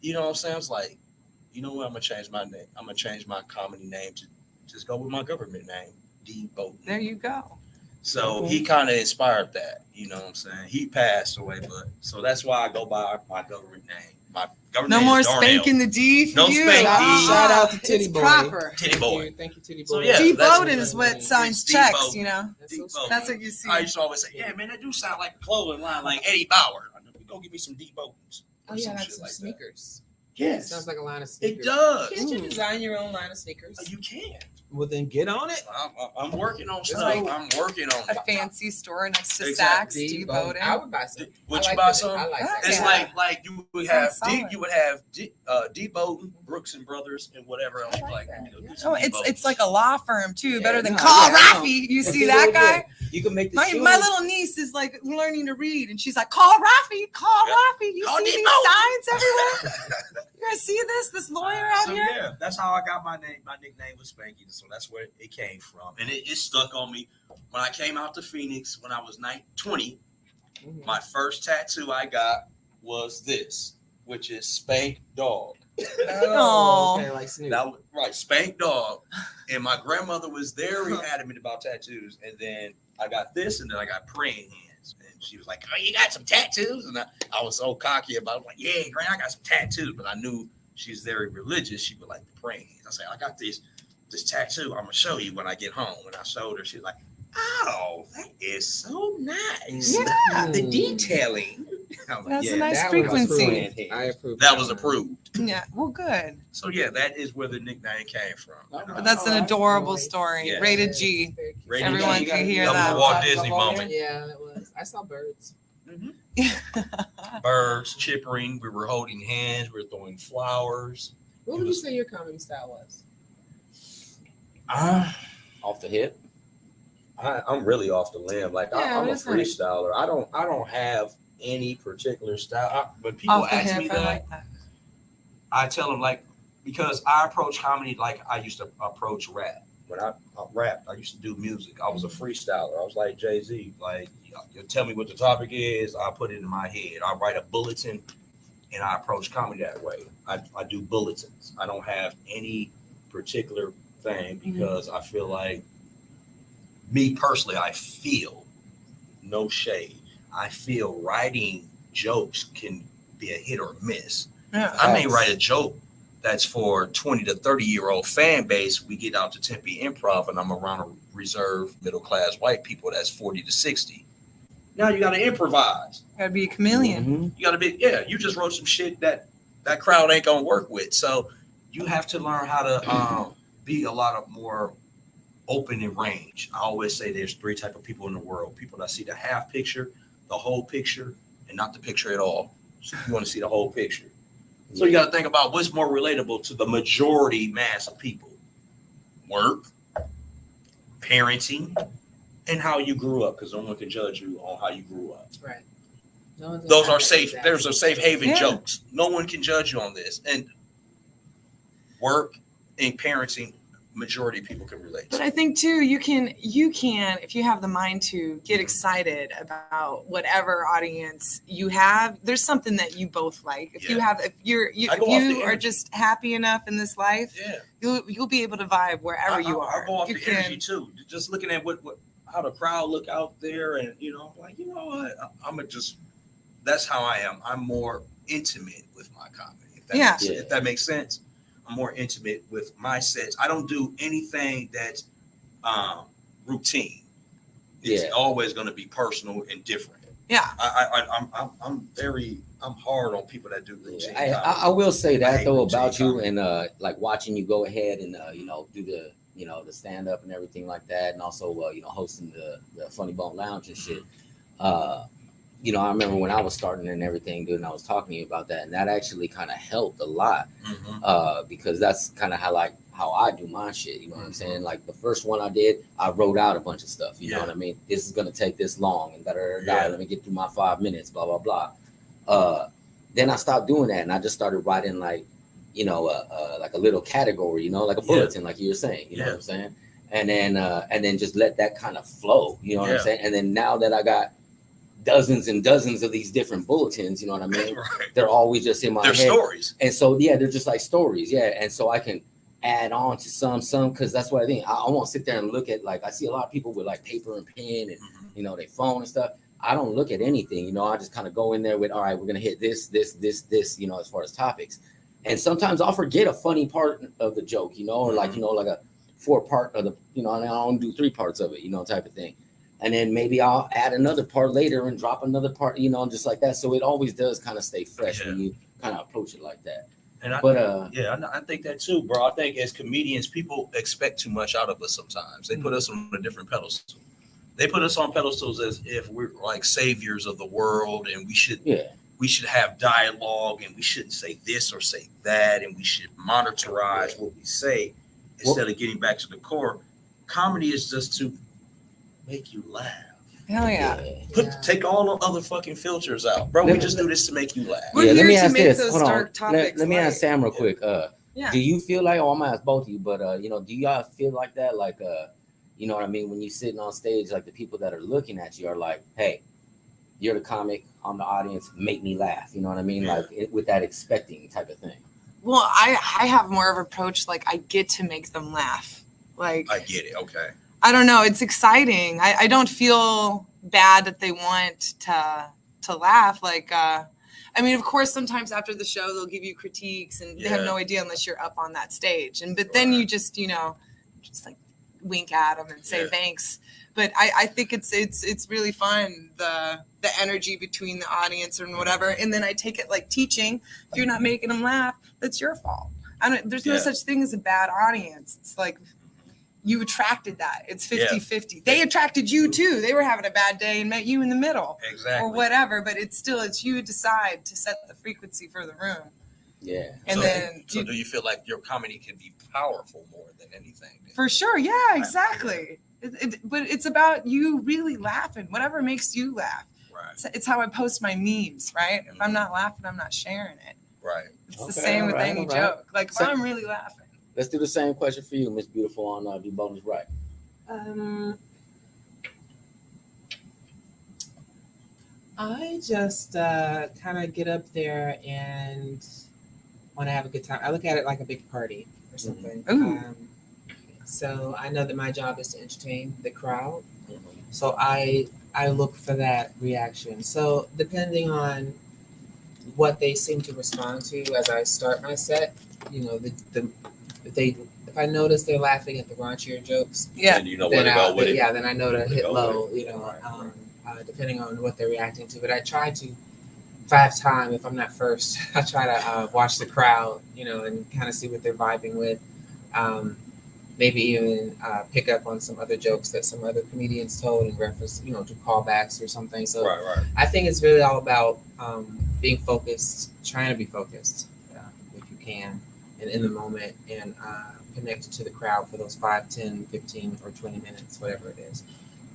Speaker 1: You know what I'm saying? I was like, you know what? I'm going to change my name. I'm going to change my comedy name to just go with my government name, D. Bowden.
Speaker 3: There you go.
Speaker 1: So he kind of inspired that, you know what I'm saying? He passed away, but so that's why I go by my government name. My government
Speaker 3: No
Speaker 1: name
Speaker 3: more
Speaker 1: is Darnell.
Speaker 3: spanking the D for
Speaker 1: No
Speaker 3: you.
Speaker 1: spank D.
Speaker 5: Shout out to Titty
Speaker 3: It's
Speaker 5: Boy.
Speaker 3: proper.
Speaker 1: Titty Boy.
Speaker 5: Thank you, Titty Boy.
Speaker 1: So, yeah,
Speaker 3: D.
Speaker 1: that's-
Speaker 3: Bowden is what signs
Speaker 1: D.
Speaker 3: checks,
Speaker 1: Bowden.
Speaker 3: you know?
Speaker 5: That's
Speaker 1: D.
Speaker 5: so
Speaker 1: Bowden.
Speaker 5: sweet.
Speaker 3: That's what you see.
Speaker 1: I used to always say, yeah, man, that do sound like a clothing line like Eddie Bauer. Go give me some D. Bowdens.
Speaker 5: Oh
Speaker 1: or
Speaker 5: yeah,
Speaker 1: some
Speaker 5: like
Speaker 1: shit
Speaker 5: some
Speaker 1: like that.
Speaker 5: sneakers.
Speaker 1: Yes,
Speaker 5: Sounds like a line of sneakers.
Speaker 1: it does.
Speaker 5: Can't you
Speaker 3: Mm.
Speaker 5: design your own line of sneakers?
Speaker 1: You can.
Speaker 5: Well, then get on it.
Speaker 1: I'm working on stuff.
Speaker 3: like
Speaker 1: I'm working on
Speaker 3: A
Speaker 1: it.
Speaker 3: fancy store next to
Speaker 1: Exactly.
Speaker 3: Saks, D.
Speaker 5: Bowden.
Speaker 3: Bowden.
Speaker 5: I would buy some.
Speaker 1: Would
Speaker 5: I
Speaker 1: you
Speaker 5: like
Speaker 1: buy
Speaker 5: that.
Speaker 1: some?
Speaker 5: I like that.
Speaker 1: It's
Speaker 3: Yeah.
Speaker 1: like you would have
Speaker 3: Sounds solid.
Speaker 1: D. Bowden, Brooks and Brothers, and whatever else.
Speaker 5: I like
Speaker 1: Like,
Speaker 5: that.
Speaker 1: you know, do
Speaker 3: Oh,
Speaker 1: some D.
Speaker 3: it's
Speaker 1: Bowdens.
Speaker 3: like a law firm too.
Speaker 4: Yeah,
Speaker 3: Better than
Speaker 4: no,
Speaker 3: Carl
Speaker 4: yeah, I know.
Speaker 3: Rafi. You
Speaker 4: It's
Speaker 3: see
Speaker 4: a
Speaker 3: that
Speaker 4: little
Speaker 3: guy?
Speaker 4: bit. You can make the
Speaker 3: My
Speaker 4: shoes.
Speaker 3: little niece is like learning to read, and she's like, "Call Rafi, call
Speaker 1: Yeah.
Speaker 3: Rafi." You
Speaker 1: Call
Speaker 3: see
Speaker 1: D.
Speaker 3: these
Speaker 1: Bowden.
Speaker 3: signs everywhere? You guys see this lawyer out
Speaker 1: So,
Speaker 3: here?
Speaker 1: yeah, that's how I got my name. My nickname was Spanky, so that's where it came from, and it stuck on me. When I came out to Phoenix when I was 20,
Speaker 5: Mhm.
Speaker 1: my first tattoo I got was this, which is Spank Dog.
Speaker 3: Aw.
Speaker 5: Okay, like Snoop.
Speaker 1: That was, right, Spank Dog. And my grandmother was very adamant about tattoos. And then I got this, and then I got praying hands. And she was like, "Oh, you got some tattoos?" And I was so cocky about it. Like, "Yeah, Grand, I got some tattoos." But I knew she's very religious. She would like the praying hands. I said, "I got this tattoo. I'm gonna show you when I get home." And I showed her. She's like, "Oh, that is so nice.
Speaker 3: Yeah.
Speaker 1: The detailing." I'm like,
Speaker 3: That's a nice
Speaker 5: that was
Speaker 3: frequency.
Speaker 5: approved. I approve.
Speaker 1: That was approved.
Speaker 3: Yeah, well, good.
Speaker 1: So yeah, that is where the nickname came from.
Speaker 3: But that's an adorable story.
Speaker 1: Yeah.
Speaker 3: Rated G.
Speaker 1: Rated
Speaker 3: Everyone
Speaker 1: G.
Speaker 3: can hear
Speaker 1: That was
Speaker 3: that.
Speaker 1: a Walt Disney moment.
Speaker 5: Yeah, that was. I saw birds.
Speaker 1: Birds chippering. We were holding hands. We were throwing flowers.
Speaker 5: What would you say your comedy style was?
Speaker 4: Off the hip.
Speaker 1: I'm really off the limb. Like
Speaker 5: Yeah,
Speaker 1: I'm a
Speaker 5: that's right.
Speaker 1: freestyler. I don't have any particular style. When people
Speaker 3: Off the
Speaker 1: ask me
Speaker 3: hip, I
Speaker 1: that,
Speaker 3: like that.
Speaker 1: I tell them like because I approach comedy like I used to approach rap. When I rapped, I used to do music. I was a freestyler. I was like Jay-Z. Like you tell me what the topic is, I put it in my head. I write a bulletin, and I approach comedy that way. I do bulletins. I don't have any particular thing because I feel like me personally, I feel, no shade, I feel writing jokes can be a hit or miss.
Speaker 3: Yeah.
Speaker 1: I may write a joke that's for 20 to 30-year-old fan base. We get out to Tempe Improv and I'm around a reserved middle-class white people that's 40 to 60. Now you got to improvise.
Speaker 3: Gotta be a chameleon.
Speaker 4: Mhm.
Speaker 1: You got to be, you just wrote some shit that crowd ain't going to work with. So you have to learn how to be a lot of more open in range. I always say there's 3 types of people in the world: people that see the half picture, the whole picture, and not the picture at all. So you want to see the whole picture. So you got to think about what's more relatable to the majority mass of people: work, parenting, and how you grew up. Because no one can judge you on how you grew up.
Speaker 5: Right. No one's gonna
Speaker 1: Those
Speaker 5: have
Speaker 1: are
Speaker 5: that
Speaker 1: safe.
Speaker 5: exact
Speaker 1: There's a safe haven
Speaker 3: Yeah.
Speaker 1: jokes. No one can judge you on this. And work and parenting, majority of people can relate
Speaker 3: But
Speaker 1: to.
Speaker 3: I think too, you can, if you have the mind to get excited about whatever audience you have, there's something that you both like. If you
Speaker 1: Yeah.
Speaker 3: have, if
Speaker 1: I go off the
Speaker 3: you are
Speaker 1: energy.
Speaker 3: just happy enough in this life,
Speaker 1: Yeah.
Speaker 3: you'll be able to vibe wherever you are.
Speaker 1: I go off
Speaker 3: You
Speaker 1: the energy too. Just looking at what how the crowd look out there, and I'm like, you know what? I'm just. That's how I am. I'm more intimate with my comedy. If that makes sense. I'm more intimate with my sets. I don't do anything that's routine. It's always going to be personal and different.
Speaker 3: Yeah.
Speaker 1: I'm hard on people that do routine.
Speaker 4: I will say that though about you
Speaker 1: comedy.
Speaker 4: and like watching you go ahead and do the the stand up and everything like that, and also hosting the Funny Bone Lounge and shit. I remember when I was starting and everything, dude, and I was talking to you about that, and that actually kind of helped a lot because that's kind of how I do my shit. You know what I'm saying? Like the first one I did, I wrote out a bunch of stuff. You know what I mean? This is gonna take this long, and let me get through my 5 minutes, blah blah blah. Then I stopped doing that, and I just started writing like a little category, like a bulletin, like you were saying. You know what I'm saying? And then just let that kind of flow. You know what I'm saying? And then now that I got dozens and dozens of these different bulletins, you know what I mean?
Speaker 1: Right.
Speaker 4: They're always just in my head.
Speaker 1: They're stories.
Speaker 4: And so, they're just like stories. Yeah. And so I can add on to some, because that's what I think. I won't sit there and look at, like, I see a lot of people with like paper and pen and, their phone and stuff. I don't look at anything, I just kind of go in there with, all right, we're going to hit this, as far as topics. And sometimes I'll forget a funny part of the joke, or like, like a 4-part of the, and I don't do 3 parts of it, type of thing. And then maybe I'll add another part later and drop another part, just like that. So it always does kind of stay fresh when you kind of approach it like that.
Speaker 1: And I think that too, bro. I think as comedians, people expect too much out of us sometimes. They put us on a different pedestal. They put us on pedestals as if we're like saviors of the world, and we should have dialogue, and we shouldn't say this or say that, and we should monitorize what we say instead of getting back to the core. Comedy is just to make you laugh.
Speaker 3: Hell yeah.
Speaker 1: Take all the other fucking filters out, bro. We just do this to make you laugh.
Speaker 3: We're
Speaker 4: let
Speaker 3: here
Speaker 4: me
Speaker 3: to
Speaker 4: ask
Speaker 3: make
Speaker 4: this.
Speaker 3: those
Speaker 4: Hold on.
Speaker 3: dark topics
Speaker 4: Let me ask
Speaker 3: light.
Speaker 4: Sam real quick.
Speaker 3: Yeah.
Speaker 4: Do you feel like, I'm gonna ask both of you, but do y'all feel like that? Like you know what I mean? When you're sitting on stage, like the people that are looking at you are like, hey, you're the comic, I'm the audience, make me laugh. You know what I mean?
Speaker 1: Yeah.
Speaker 4: Like with that expecting type of thing.
Speaker 3: Well, I have more of an approach, like I get to make them laugh. Like
Speaker 1: I get it. Okay.
Speaker 3: I don't know. It's exciting. I don't feel bad that they want to laugh. Like, I mean, of course, sometimes after the show, they'll give you critiques and they have no idea unless you're up on that stage. But then you just, just like wink at them and say thanks. But I think it's really fun, the energy between the audience and whatever. And then I take it like teaching. If you're not making them laugh, that's your fault. There's no such thing as a bad audience. It's like, you attracted that. It's 50-50. They attracted you too. They were having a bad day and met you in the middle.
Speaker 1: Exactly.
Speaker 3: Or whatever. But it's you decide to set the frequency for the room.
Speaker 4: Yeah.
Speaker 3: And
Speaker 1: so do you feel like your comedy can be powerful more than anything?
Speaker 3: For sure. Yeah, exactly. But it's about you really laughing. Whatever makes you laugh.
Speaker 1: Right.
Speaker 3: It's how I post my memes, right? If I'm not laughing, I'm not sharing it.
Speaker 1: Right.
Speaker 3: It's the same with any joke. Like if I'm really laughing.
Speaker 4: Let's do the same question for you, Miss Beautiful, on Do Bonus Right.
Speaker 5: I just kind of get up there and want to have a good time. I look at it like a big party or something.
Speaker 3: Ooh.
Speaker 5: So I know that my job is to entertain the crowd. So I look for that reaction. So depending on what they seem to respond to as I start my set, you know, if I notice they're laughing at the raunchier jokes,
Speaker 3: Yeah.
Speaker 1: And you know where to go with it.
Speaker 5: yeah, then I know to hit
Speaker 1: Go
Speaker 5: low, you know, depending on what they're reacting to. But I try to 5 times if I'm not first. I try to watch the crowd, you know, and kind of see what they're vibing with. Maybe even pick up on some other jokes that some other comedians told in reference, you know, to callbacks or something. So
Speaker 1: Right.
Speaker 5: I think it's really all about being focused, trying to be focused if you can, and in the moment, and connected to the crowd for those 5, 10, 15, or 20 minutes, whatever it is.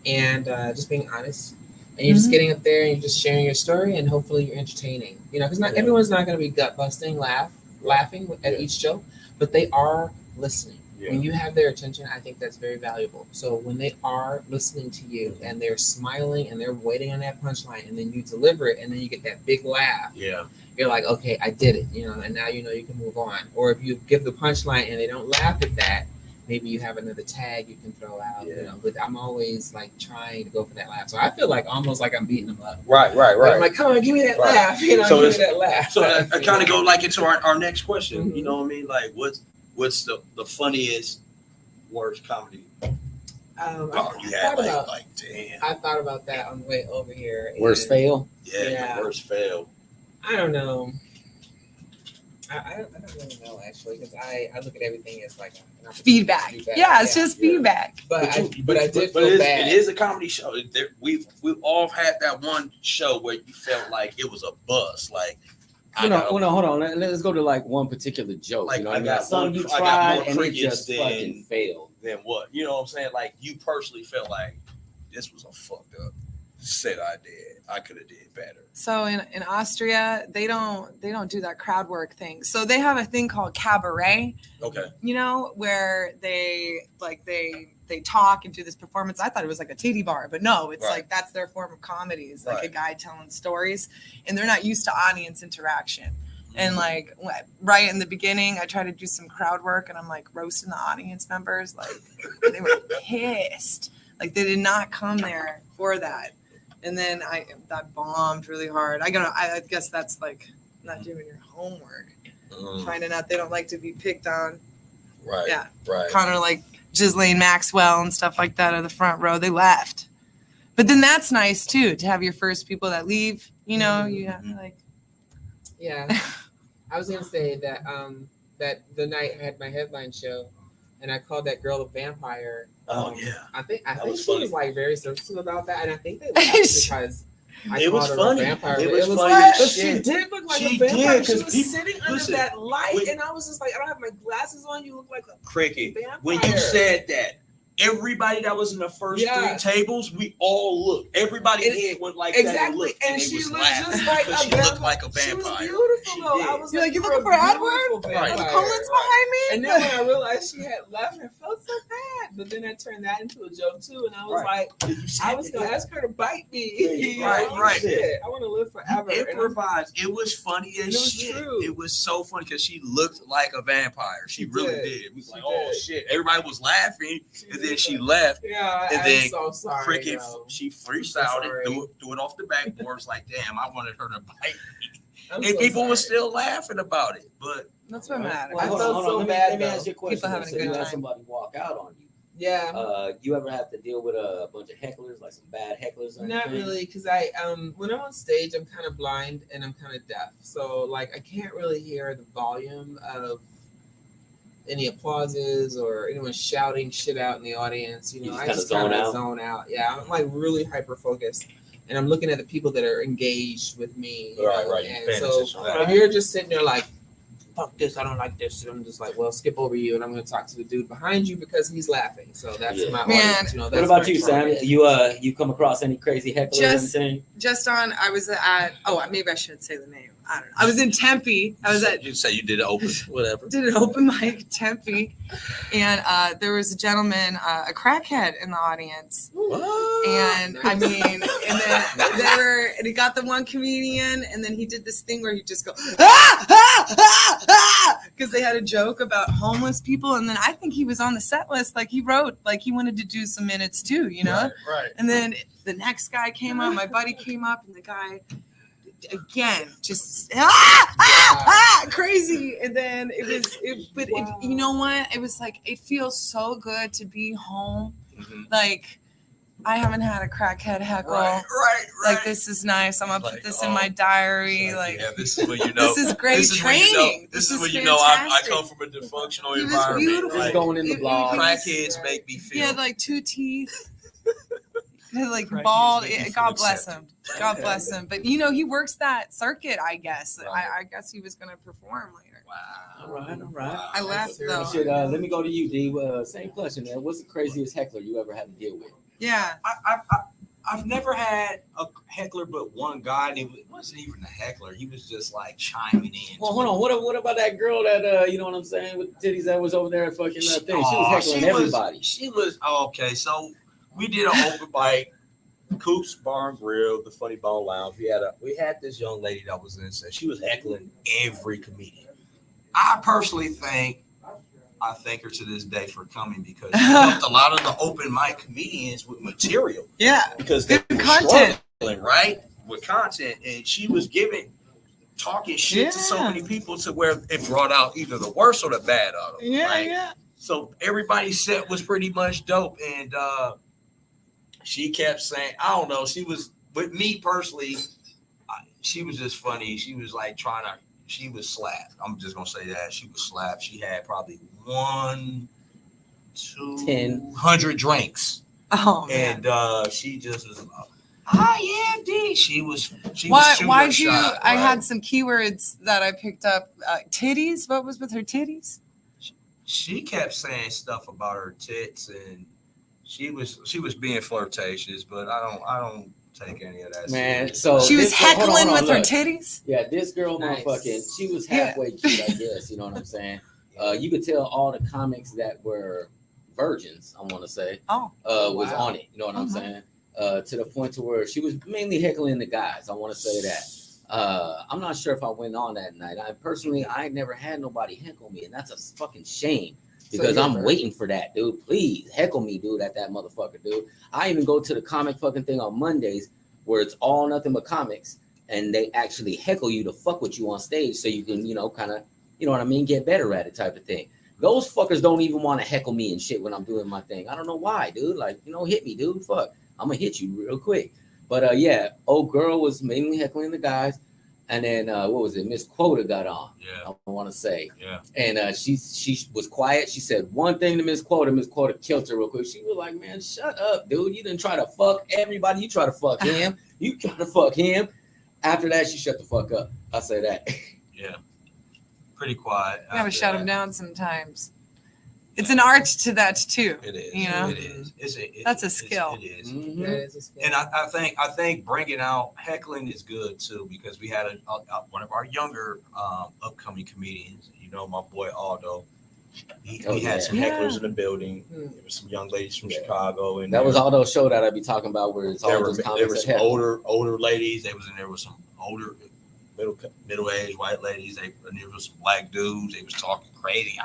Speaker 5: And just being honest. And you're just getting up there and you're just sharing your story, and hopefully you're entertaining. You know, because not everyone's not going to be gut busting, laughing at each joke, but they are listening. When you have their attention, I think that's very valuable. So when they are listening to you and they're smiling and they're waiting on that punchline, and then you deliver it, and then you get that big laugh,
Speaker 1: Yeah.
Speaker 5: you're like, okay, I did it, you know, and now you know you can move on. Or if you give the punchline and they don't laugh at that, maybe you have another tag you can throw out, you know. But I'm always like trying to go for that laugh. So I feel like almost like I'm beating them up.
Speaker 1: Right.
Speaker 5: Like, I'm like, come on, give me that laugh, you know,
Speaker 1: So
Speaker 5: give me that laugh.
Speaker 1: So I kind of go like into our next question.
Speaker 5: Mhm.
Speaker 1: You know what I mean? Like, what's the funniest worst comedy bar you had? Like, damn.
Speaker 5: I thought about that on the way over here.
Speaker 4: Worst
Speaker 5: and
Speaker 4: fail?
Speaker 1: Yeah, your worst fail.
Speaker 5: I don't know. I don't really know, actually, because I look at everything as like an opportunity
Speaker 3: Feedback.
Speaker 5: to do better.
Speaker 3: Yeah, it's just feedback.
Speaker 5: But I did
Speaker 1: But
Speaker 5: feel
Speaker 1: it
Speaker 5: bad.
Speaker 1: is a comedy show. We've all had that one show where you felt like it was a bust. Like,
Speaker 4: Hold on. Let's go to like one particular joke.
Speaker 1: Like,
Speaker 4: you know,
Speaker 1: I got
Speaker 4: something you
Speaker 1: more
Speaker 4: tried and it
Speaker 1: crickets
Speaker 4: just
Speaker 1: than-
Speaker 4: fucking failed.
Speaker 1: then what? You know what I'm saying? Like, you personally felt like this was a fucked up set I did. I could have did better.
Speaker 3: So in Austria, they don't do that crowd work thing. So they have a thing called cabaret,
Speaker 1: Okay.
Speaker 3: you know, where they talk and do this performance. I thought it was like a titty bar, but no, it's
Speaker 1: Right.
Speaker 3: like that's their form of comedy. It's like
Speaker 1: Right.
Speaker 3: a guy telling stories, and they're not used to audience interaction. And like right in the beginning, I tried to do some crowd work, and I'm like roasting the audience members. Like they were pissed. Like they did not come there for that. And then that bombed really hard. I guess that's like not doing your homework, finding out they don't like to be picked on.
Speaker 1: Right.
Speaker 3: Yeah.
Speaker 1: Right.
Speaker 3: Kind of like Ghislaine Maxwell and stuff like that at the front row. They left. But then that's nice too, to have your first people that leave. You know, you have like.
Speaker 5: Yeah, I was gonna say that that the night I had my headline show, and I called that girl a vampire.
Speaker 1: Oh yeah.
Speaker 5: I think
Speaker 1: was
Speaker 5: she
Speaker 1: funny.
Speaker 5: was like very sensitive about that, and I think they laughed because I
Speaker 1: It was
Speaker 5: called her
Speaker 1: funny.
Speaker 5: a vampire.
Speaker 1: It
Speaker 5: but
Speaker 1: was funny
Speaker 5: like,
Speaker 1: as
Speaker 5: but
Speaker 1: shit.
Speaker 5: she did look like
Speaker 1: She
Speaker 5: a vampire.
Speaker 1: did,
Speaker 5: She
Speaker 1: 'cause
Speaker 5: was
Speaker 1: people-
Speaker 5: sitting under
Speaker 1: listen,
Speaker 5: that light,
Speaker 1: when-
Speaker 5: and I was just like, I don't have my glasses on. You look like a
Speaker 1: Cricket.
Speaker 5: vampire.
Speaker 1: When you said that, everybody that was in the first
Speaker 5: Yeah.
Speaker 1: 3 tables, we all looked. Everybody head went like that and
Speaker 5: exactly,
Speaker 1: looked,
Speaker 5: and
Speaker 1: they
Speaker 5: she
Speaker 1: was
Speaker 5: looked
Speaker 1: laughing
Speaker 5: just like
Speaker 1: because
Speaker 5: a
Speaker 1: she
Speaker 5: vampire.
Speaker 1: looked like a
Speaker 5: She was
Speaker 1: vampire.
Speaker 5: beautiful
Speaker 1: She
Speaker 5: though.
Speaker 1: did.
Speaker 5: I was
Speaker 3: You're like, you
Speaker 5: "You're
Speaker 3: looking
Speaker 5: a
Speaker 3: for Edward?
Speaker 5: beautiful
Speaker 1: Right.
Speaker 3: The
Speaker 5: vampire."
Speaker 3: Colin's behind me.
Speaker 5: And then when I realized she had left, I felt so bad. But then I turned that into a joke too, and I was
Speaker 1: Right.
Speaker 5: like, I was gonna ask her to bite me.
Speaker 1: Right, right.
Speaker 5: Shit, I want to live forever. And I'm-
Speaker 1: Improvised. It was funny as
Speaker 5: It was
Speaker 1: shit.
Speaker 5: true.
Speaker 1: It was so funny because she looked like a vampire. She really
Speaker 5: did.
Speaker 1: did. We was
Speaker 5: She
Speaker 1: like, oh
Speaker 5: did.
Speaker 1: shit. Everybody was laughing, and then
Speaker 5: did
Speaker 1: she
Speaker 5: that.
Speaker 1: left.
Speaker 5: Yeah,
Speaker 1: and
Speaker 5: I'm
Speaker 1: then
Speaker 5: so sorry.
Speaker 1: Cricket,
Speaker 5: yo.
Speaker 1: she freestyled
Speaker 5: sorry.
Speaker 1: it, threw it off the backboard. It's like, damn, I wanted her to bite.
Speaker 5: I'm
Speaker 1: And
Speaker 5: so
Speaker 1: people were
Speaker 5: sorry.
Speaker 1: still laughing about it. But
Speaker 3: That's what matters.
Speaker 5: I
Speaker 4: Hold
Speaker 5: felt
Speaker 4: on.
Speaker 5: so
Speaker 4: Let
Speaker 5: bad,
Speaker 4: me
Speaker 5: though.
Speaker 4: ask you a question.
Speaker 3: People having a
Speaker 4: So
Speaker 3: good
Speaker 4: you have
Speaker 3: time.
Speaker 4: somebody walk out on you.
Speaker 5: Yeah.
Speaker 4: You ever have to deal with a bunch of hecklers, like some bad hecklers? Or
Speaker 5: Not
Speaker 4: anything?
Speaker 5: really, because I when I'm on stage, I'm kind of blind and I'm kind of deaf, so like I can't really hear the volume of any applauses or anyone shouting shit out in the audience. You
Speaker 4: You
Speaker 5: know,
Speaker 4: just
Speaker 5: I
Speaker 4: kinda
Speaker 5: just kind
Speaker 4: zone
Speaker 5: of
Speaker 4: out?
Speaker 5: zone out. Yeah, I'm like really hyper focused, and I'm looking at the people that are engaged with me. you
Speaker 1: Right,
Speaker 5: know,
Speaker 1: right.
Speaker 5: And
Speaker 1: Paying
Speaker 5: so
Speaker 1: attention to that.
Speaker 5: if you're just sitting there like, fuck this, I don't like this, and I'm just like, well, skip over you, and I'm going to talk to the dude behind you because he's laughing. So that's
Speaker 4: Yeah.
Speaker 5: my
Speaker 3: Man.
Speaker 5: audience. You know,
Speaker 4: What
Speaker 5: that's
Speaker 4: about
Speaker 5: my
Speaker 4: you, Sam?
Speaker 5: target.
Speaker 4: You come across any crazy hecklers?
Speaker 3: Just-
Speaker 4: or anything?
Speaker 3: I was at, maybe I should say the name. I don't know. I was in Tempe. I was at
Speaker 1: you say you did it open, whatever.
Speaker 3: did an open mic at Tempe, and there was a gentleman, a crackhead in the audience.
Speaker 1: What?
Speaker 3: And I mean, and then and he got the one comedian, and then he did this thing where he just go, ah, ah, ah, because they had a joke about homeless people, and then I think he was on the set list. Like he wrote, like he wanted to do some minutes too, you know.
Speaker 1: Right.
Speaker 3: And then the next guy came up, my buddy came up, and the guy again just crazy. And then you know what? It was like it feels so good to be home.
Speaker 1: Mhm.
Speaker 3: Like I haven't had a crackhead heckle.
Speaker 1: Right.
Speaker 3: Like this is nice. I'm gonna
Speaker 1: Like,
Speaker 3: put this in my diary. Like
Speaker 1: yeah, this is when you know.
Speaker 3: this is great
Speaker 1: This is
Speaker 3: training.
Speaker 1: when you know, this is when you know I
Speaker 3: fantastic.
Speaker 1: come from a dysfunctional
Speaker 3: He was
Speaker 1: environment.
Speaker 3: beautiful.
Speaker 1: Like,
Speaker 4: Going in the blog.
Speaker 1: crackheads make me
Speaker 3: He
Speaker 1: feel.
Speaker 3: had like 2 teeth. He had like
Speaker 1: Crackheads
Speaker 3: bald.
Speaker 1: make you feel
Speaker 3: God bless him.
Speaker 1: accepted.
Speaker 3: God bless him. But you know, he works that circuit, I guess.
Speaker 1: Right.
Speaker 3: I guess he was gonna perform later.
Speaker 1: Wow.
Speaker 4: All right.
Speaker 3: I laughed though.
Speaker 4: Shit, let me go to you, D. Same question, man. What's the craziest heckler you ever had to deal with?
Speaker 3: Yeah.
Speaker 1: I've never had a heckler but one guy, and it wasn't even a heckler. He was just like chiming in.
Speaker 4: Well, hold on. What about that girl that you know what I'm saying, with the titties that was over there at fucking thing? She was heckling everybody.
Speaker 1: She was okay. So we did an open mic, Coop's Bar and Grill, the Funny Bone Lounge. We had this young lady that was in. She was heckling every comedian. I personally I thank her to this day for coming because she helped a lot of the open mic comedians with material.
Speaker 3: Yeah.
Speaker 1: Because they
Speaker 3: Good
Speaker 1: were
Speaker 3: content.
Speaker 1: struggling, right? With content. And she was talking shit to so
Speaker 3: Yeah.
Speaker 1: many people to where it brought out either the worst or the bad out of them.
Speaker 3: Yeah.
Speaker 1: right?
Speaker 3: Yeah.
Speaker 1: So everybody's set was pretty much dope. And she kept saying, I don't know, she was, with me personally, she was just funny. She was like she was slapped. I'm just going to say that. She was slapped. She had probably 100 drinks.
Speaker 3: Oh man.
Speaker 1: And she just was yeah, D. She was shooting
Speaker 3: Why'd
Speaker 1: her
Speaker 3: you?
Speaker 1: shot,
Speaker 3: I
Speaker 1: right?
Speaker 3: had some keywords that I picked up. Titties. What was with her titties?
Speaker 1: She kept saying stuff about her tits, and she was being flirtatious, but I don't take any of that.
Speaker 4: Man,
Speaker 1: serious.
Speaker 4: so
Speaker 3: She was
Speaker 4: this- hold on,
Speaker 3: heckling
Speaker 4: hold on,
Speaker 3: with her
Speaker 4: look.
Speaker 3: titties.
Speaker 4: Yeah, this girl,
Speaker 5: Nice.
Speaker 4: motherfucking, she was halfway cute, I guess. You know what I'm saying? You could tell all the comics that were virgins, I want to say, was
Speaker 5: wow.
Speaker 4: on it. You know what I'm
Speaker 3: Mhm.
Speaker 4: saying? To the point to where she was mainly heckling the guys. I want to say that. I'm not sure if I went on that night. I ain't never had nobody heckle me, and that's a fucking shame because
Speaker 5: you're a
Speaker 4: I'm
Speaker 5: virgin.
Speaker 4: waiting for that, dude. Please heckle me, dude, at that motherfucker, dude. I even go to the comic fucking thing on Mondays where it's all nothing but comics, and they actually heckle you to fuck with you on stage so you can, kind of, you know what I mean, get better at it type of thing. Those fuckers don't even want to heckle me and shit when I'm doing my thing. I don't know why, dude. Like, hit me, dude. Fuck. I'm gonna hit you real quick. But yeah, old girl was mainly heckling the guys. And then what was it? Miss Quota got on.
Speaker 1: Yeah.
Speaker 4: I want to say.
Speaker 1: Yeah.
Speaker 4: And she was quiet. She said one thing to Miss Quota. Miss Quota killed her real quick. She was like, "Man, shut up, dude. You didn't try to fuck everybody. You try to fuck him. You try to fuck him." After that, she shut the fuck up. I say that.
Speaker 1: Yeah. Pretty quiet.
Speaker 3: You gotta
Speaker 1: after
Speaker 3: shut
Speaker 1: that.
Speaker 3: them down sometimes. It's an art to that too.
Speaker 1: It is.
Speaker 3: You know?
Speaker 1: It is.
Speaker 3: That's a skill.
Speaker 1: It is.
Speaker 4: Mhm.
Speaker 5: That is a skill.
Speaker 1: And I think bringing out heckling is good too, because we had one of our younger upcoming comedians. My boy Aldo. He had some
Speaker 3: Yeah.
Speaker 1: hecklers in the building.
Speaker 5: Hmm.
Speaker 1: There were some young ladies from
Speaker 4: Yeah.
Speaker 1: Chicago, and
Speaker 4: That was all those show that I be talking about, where it's all
Speaker 1: there were
Speaker 4: those
Speaker 1: there
Speaker 4: comics
Speaker 1: were
Speaker 4: that
Speaker 1: some
Speaker 4: heckle.
Speaker 1: older ladies. They was in there with some older middle aged white ladies. And there was some black dudes. They was talking crazy.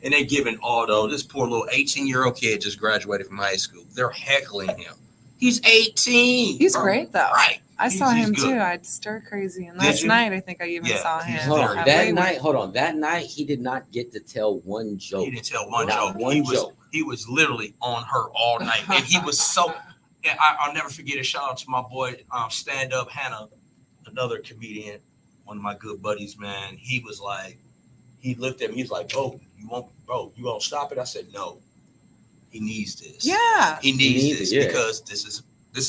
Speaker 1: And they giving Aldo, this poor little 18-year-old kid just graduated from high school. They're heckling him. He's 18.
Speaker 3: He's
Speaker 1: bro.
Speaker 3: great though.
Speaker 1: Right.
Speaker 3: I saw
Speaker 1: He's
Speaker 3: him
Speaker 1: good.
Speaker 3: too. I'd stir crazy, and
Speaker 1: Did
Speaker 3: last
Speaker 1: you?
Speaker 3: night I think I even
Speaker 1: Yeah,
Speaker 3: saw
Speaker 1: he's
Speaker 3: him.
Speaker 4: Hold
Speaker 1: very
Speaker 4: on,
Speaker 3: at
Speaker 4: that
Speaker 3: Wayward.
Speaker 4: night. Hold on, that night he did not get to tell one joke.
Speaker 1: He didn't tell one
Speaker 4: Not
Speaker 1: joke.
Speaker 4: one joke.
Speaker 1: He was literally on her all night, and he was so. And I'll never forget a shout out to my boy, stand up Hannah, another comedian, one of my good buddies. Man, he was like, he looked at me. He's like, "Oh, you won't stop it?" I said, "No, he needs this.
Speaker 3: Yeah.
Speaker 1: he needs
Speaker 4: needs
Speaker 1: this
Speaker 4: it, yeah.
Speaker 1: because this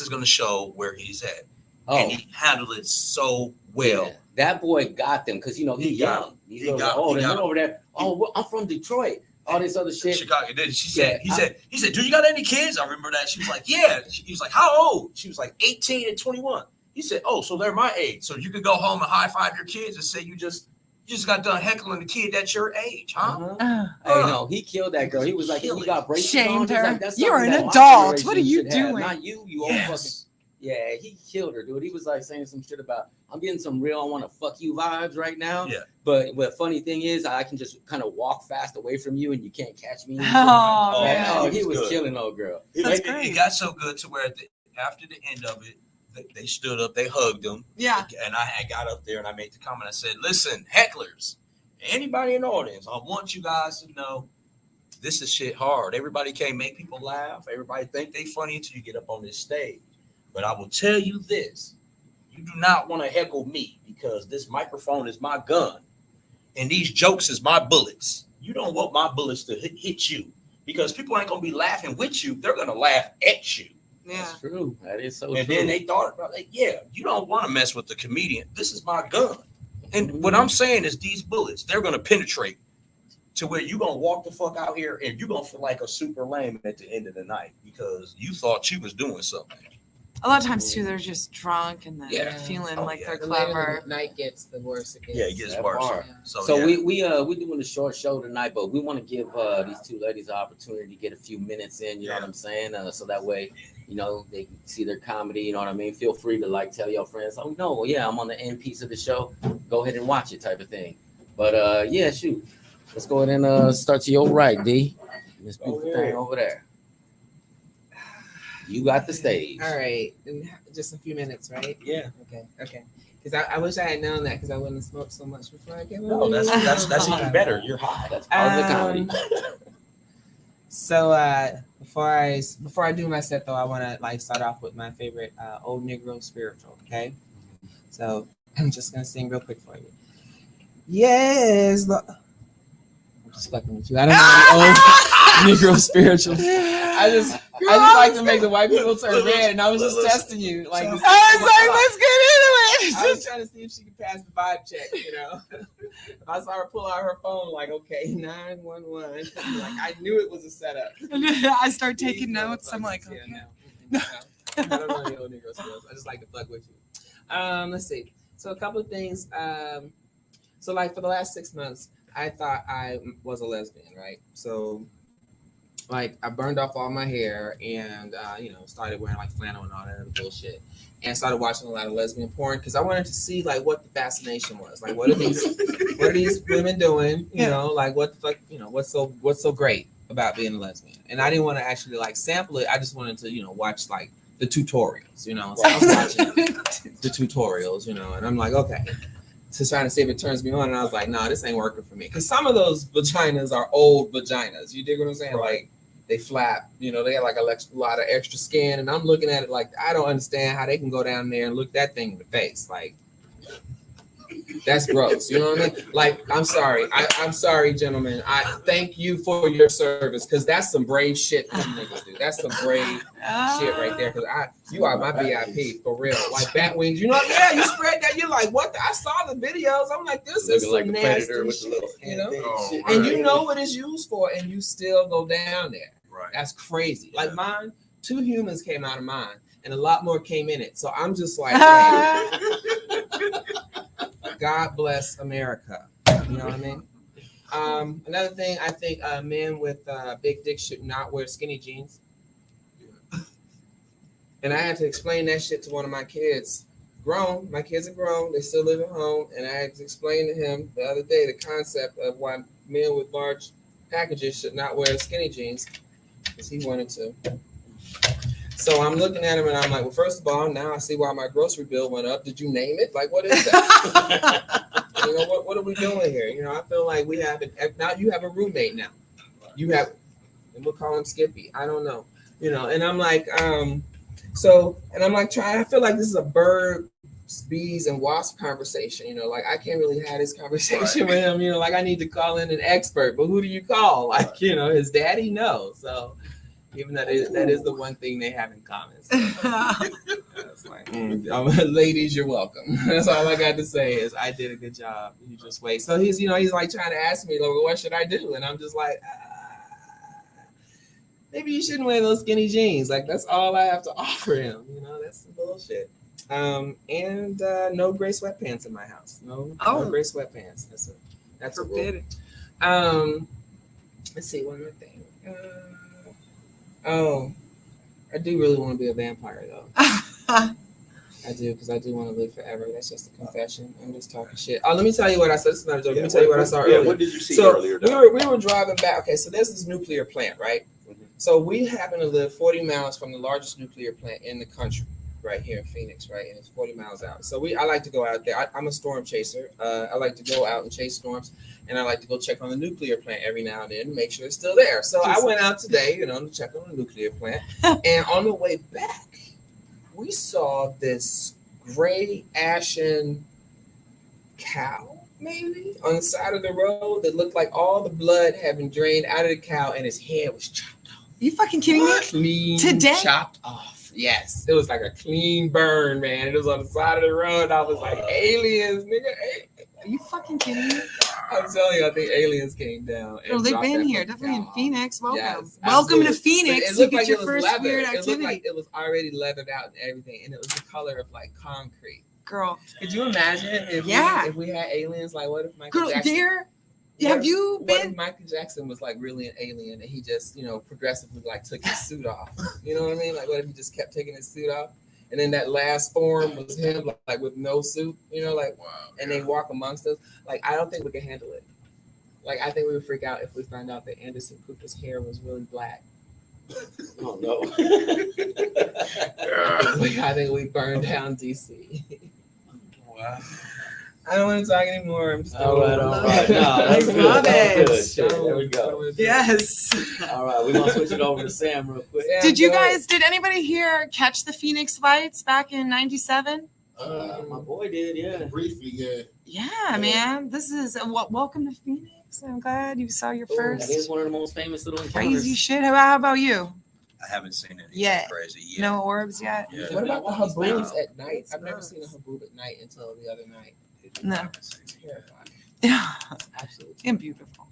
Speaker 1: is going to show where he's at."
Speaker 4: Oh,
Speaker 1: And he handled it so well.
Speaker 4: yeah. That boy got them because
Speaker 1: He
Speaker 4: he's
Speaker 1: got
Speaker 4: young.
Speaker 1: him.
Speaker 4: He's
Speaker 1: He
Speaker 4: little,
Speaker 1: got-
Speaker 4: oh,
Speaker 1: he
Speaker 4: they're
Speaker 1: got him.
Speaker 4: over there. Oh, well, I'm from Detroit. All this other shit.
Speaker 1: Chicago. Then she
Speaker 4: Yeah,
Speaker 1: said, he said, "Do you got any kids?" I remember that. She was like, "Yeah." He was like, "How old?" She was like, 18 and 21. He said, "Oh, so they're my age. So you could go home and high five your kids and say you just got done heckling the kid that's your age, huh?"
Speaker 4: Uh-huh. Hey, no, he killed that girl. He was like,
Speaker 1: Kill
Speaker 4: "You
Speaker 1: it.
Speaker 4: got braces on."
Speaker 3: Shamed
Speaker 4: He's
Speaker 3: her.
Speaker 4: like, "That's
Speaker 3: You're
Speaker 4: something
Speaker 3: an
Speaker 4: that my
Speaker 3: adult.
Speaker 4: generation
Speaker 3: What are you
Speaker 4: should have,
Speaker 3: doing?"
Speaker 4: Not you, you old fucking.
Speaker 1: Yes.
Speaker 4: Yeah, he killed her, dude. He was like saying some shit about, I'm getting some real I want to fuck you vibes right now.
Speaker 1: Yeah.
Speaker 4: But the funny thing is, I can just kind of walk fast away from you and you can't catch me.
Speaker 3: Oh,
Speaker 4: Man,
Speaker 3: man.
Speaker 4: oh,
Speaker 1: he
Speaker 4: he
Speaker 1: was
Speaker 4: was
Speaker 1: good.
Speaker 4: killing old girl.
Speaker 3: That's
Speaker 1: It
Speaker 3: great.
Speaker 1: got so good to where after the end of it, they stood up, they hugged him,
Speaker 3: Yeah.
Speaker 1: and I had got up there and I made the comment. I said, "Listen, hecklers, anybody in the audience, I want you guys to know this is shit hard. Everybody can't make people laugh. Everybody think they funny until you get up on this stage. But I will tell you this: you do not want to heckle me because this microphone is my gun, and these jokes is my bullets. You don't want my bullets to hit you because people ain't gonna be laughing with you. They're gonna laugh at you."
Speaker 3: Yeah.
Speaker 4: That's true. That is so
Speaker 1: And
Speaker 4: true.
Speaker 1: then they thought about like, yeah, you don't want to mess with the comedian. This is my gun. And what I'm saying is these bullets, they're gonna penetrate to where you're gonna walk the fuck out here and you're gonna feel like a super lame at the end of the night because you thought you was doing something.
Speaker 3: A lot of times too, they're just drunk and then
Speaker 5: Yeah.
Speaker 3: feeling
Speaker 1: Oh,
Speaker 3: like
Speaker 1: yeah.
Speaker 3: they're
Speaker 5: The later
Speaker 3: clever.
Speaker 5: the night gets, the worse it gets.
Speaker 1: Yeah, it gets
Speaker 4: That
Speaker 1: worse.
Speaker 4: part.
Speaker 1: So yeah.
Speaker 4: we doing a short show tonight, but we want to give these two ladies an opportunity to get a few minutes in. You know what I'm saying? So that way, you know, they can see their comedy. You know what I mean? Feel free to like tell your friends, oh no, yeah, I'm on the end piece of the show. Go ahead and watch it, type of thing. But yeah, shoot, let's go ahead and start to your right, D. This beautiful thing over there. You got the stage.
Speaker 5: All right, in just a few minutes, right?
Speaker 1: Yeah.
Speaker 5: Okay. Because I wish I had known that because I wouldn't have smoked so much before I came
Speaker 1: No,
Speaker 5: over.
Speaker 1: that's even better. You're high.
Speaker 4: That's part of the comedy.
Speaker 5: So before I do my set though, I want to like start off with my favorite old Negro spiritual. Okay, so I'm just gonna sing real quick for you. Yes, I'm just fucking with you. I don't know any old Negro spiritual. I just like to make the white people turn red, and I was just testing you. Like,
Speaker 3: I was like, let's get
Speaker 5: I
Speaker 3: into
Speaker 5: was trying to see if she could pass the vibe check, you know. If I saw her pull out her phone, like, okay, 911. Like, I knew it was a setup.
Speaker 3: it. I start taking
Speaker 5: These
Speaker 3: notes. I'm
Speaker 5: motherfuckers,
Speaker 3: like,
Speaker 5: yeah,
Speaker 3: okay.
Speaker 5: no. I don't know any old Negro skills. I just like to fuck with you. Let's see. So a couple of things. So like for the last 6 months, I thought I was a lesbian, right? So like I burned off all my hair and started wearing like flannel and all that other bullshit, and started watching a lot of lesbian porn because I wanted to see like what the fascination was. Like what are these women doing? You know, like what the fuck, what's so great about being a lesbian? And I didn't want to actually like sample it. I just wanted to, watch like the tutorials, So I was watching the tutorials, and I'm like, okay. To trying to see if it turns me on, and I was like, nah, this ain't working for me. Because some of those vaginas are old vaginas. You dig what I'm saying?
Speaker 1: Right.
Speaker 5: Like they flap, they got like a lot of extra skin, and I'm looking at it like I don't understand how they can go down there and look that thing in the face. Like that's gross. You know what I mean? Like I'm sorry, I'm sorry, gentlemen. I thank you for your service because that's some brave shit that you niggas do. That's some brave shit right there. Because you are my VIP for real. Like bat wings, you spread that. You're like, what? I saw the videos. I'm like, this is some
Speaker 4: Looking like a
Speaker 5: nasty
Speaker 4: predator with the
Speaker 5: shit,
Speaker 4: little
Speaker 1: Oh,
Speaker 5: and
Speaker 1: right.
Speaker 5: you know what it's used for, and you still go down there.
Speaker 1: Right.
Speaker 5: That's crazy.
Speaker 1: Yeah.
Speaker 5: Like mine, 2 humans came out of mine, and a lot more came in it. So I'm just like, hey, God bless America. You know what I mean? Another thing, I think men with big dicks should not wear skinny jeans. And I had to explain that shit to one of my kids. Grown, my kids are grown, they still live at home, and I had to explain to him the other day the concept of why men with large packages should not wear skinny jeans because he wanted to. So I'm looking at him and I'm like, well, first of all, now I see why my grocery bill went up. Did you name it? Like, what is that? What are we doing here? I feel like we have now you have a roommate now. You have, and we'll call him Skippy. I don't know. And I'm like, I feel like this is a bird, bees, and wasp conversation. Like I can't really have this conversation with him. Like I need to call in an expert, but who do you call? Like, his daddy? No. So even that is the one thing they have in common. So, it's like, ladies, you're welcome. That's all I got to say is I did a good job. You just wait. So he's like trying to ask me, like, what should I do? And I'm just like, maybe you shouldn't wear those skinny jeans. Like that's all I have to offer him. That's some bullshit. And no gray sweatpants in my house. No gray sweatpants. That's a rule. Let's see one more thing. I do really want to be a vampire though. I do, because I do want to live forever. That's just a confession. I'm just talking shit. Oh, let me tell you what I saw. This is not a joke. Let me tell you what I saw earlier.
Speaker 6: What did you see
Speaker 5: So
Speaker 6: earlier?
Speaker 5: we were driving back. Okay, so there's this nuclear plant, right? So we happen to live 40 miles from the largest nuclear plant in the country, right here in Phoenix, right? And it's 40 miles out. So I like to go out there. I'm a storm chaser. I like to go out and chase storms, and I like to go check on the nuclear plant every now and then to make sure it's still there. So I went out today, to check on the nuclear plant. And on the way back, we saw this gray ashen cow, maybe, on the side of the road that looked like all the blood had been drained out of the cow and his head was chopped off.
Speaker 3: Are you fucking kidding me?
Speaker 5: Clean,
Speaker 3: Today?
Speaker 5: chopped off. Yes. It was like a clean burn, man. It was on the side of the road. I was like, aliens, nigga.
Speaker 3: Are you fucking kidding me?
Speaker 5: I'm telling you, I think aliens came down.
Speaker 3: Girl, they've
Speaker 5: dropped
Speaker 3: been
Speaker 5: that
Speaker 3: here,
Speaker 5: fucking
Speaker 3: definitely in
Speaker 5: cow off.
Speaker 3: Phoenix. Welcome.
Speaker 5: Yes,
Speaker 3: Welcome to
Speaker 5: absolutely.
Speaker 3: Phoenix.
Speaker 5: It
Speaker 3: You
Speaker 5: looked
Speaker 3: get
Speaker 5: like
Speaker 3: your
Speaker 5: it was
Speaker 3: first
Speaker 5: leather.
Speaker 3: weird
Speaker 5: It looked
Speaker 3: activity.
Speaker 5: like it was already leathered out and everything, and it was the color of like concrete.
Speaker 3: Girl,
Speaker 5: Could you imagine if
Speaker 3: Yeah.
Speaker 5: if we had aliens? Like, what if Michael
Speaker 3: girl,
Speaker 5: Jackson?
Speaker 3: there.
Speaker 5: What
Speaker 3: Have
Speaker 5: if-
Speaker 3: you
Speaker 5: What if
Speaker 3: been?
Speaker 5: Michael Jackson was like really an alien and he just, progressively like took his suit off? You know what I mean? Like, what if he just kept taking his suit off? And then that last form was him, like with no suit, and they walk amongst us. Like, I don't think we can handle it. Like, I think we would freak out if we found out that Anderson Cooper's hair was really black.
Speaker 4: Oh no.
Speaker 5: I think we burned down DC.
Speaker 1: Wow.
Speaker 5: I don't want to talk anymore. I'm just
Speaker 4: All right. No,
Speaker 3: I
Speaker 4: that's good.
Speaker 3: love
Speaker 4: That's
Speaker 3: it.
Speaker 4: good. Shit, there we go.
Speaker 3: Yes.
Speaker 4: All right, we're gonna switch it over to Sam real quick.
Speaker 5: Yeah,
Speaker 3: Did you
Speaker 5: go.
Speaker 3: guys? Did anybody here catch the Phoenix lights back in '97?
Speaker 4: My boy did, yeah.
Speaker 6: Briefly, yeah.
Speaker 3: Yeah, man. This is welcome to Phoenix. I'm glad you saw your
Speaker 4: That
Speaker 3: first
Speaker 4: is one of the most famous little encounters.
Speaker 3: crazy shit. How about you?
Speaker 1: I haven't seen anything
Speaker 3: Yeah.
Speaker 1: crazy yet.
Speaker 3: No orbs yet?
Speaker 1: Yeah.
Speaker 5: What about the haboobs at night?
Speaker 3: It's
Speaker 5: I've never
Speaker 3: nuts.
Speaker 5: seen a haboob at night until the other night.
Speaker 3: No.
Speaker 5: It's terrifying.
Speaker 3: Yeah.
Speaker 5: Absolutely.
Speaker 3: And beautiful.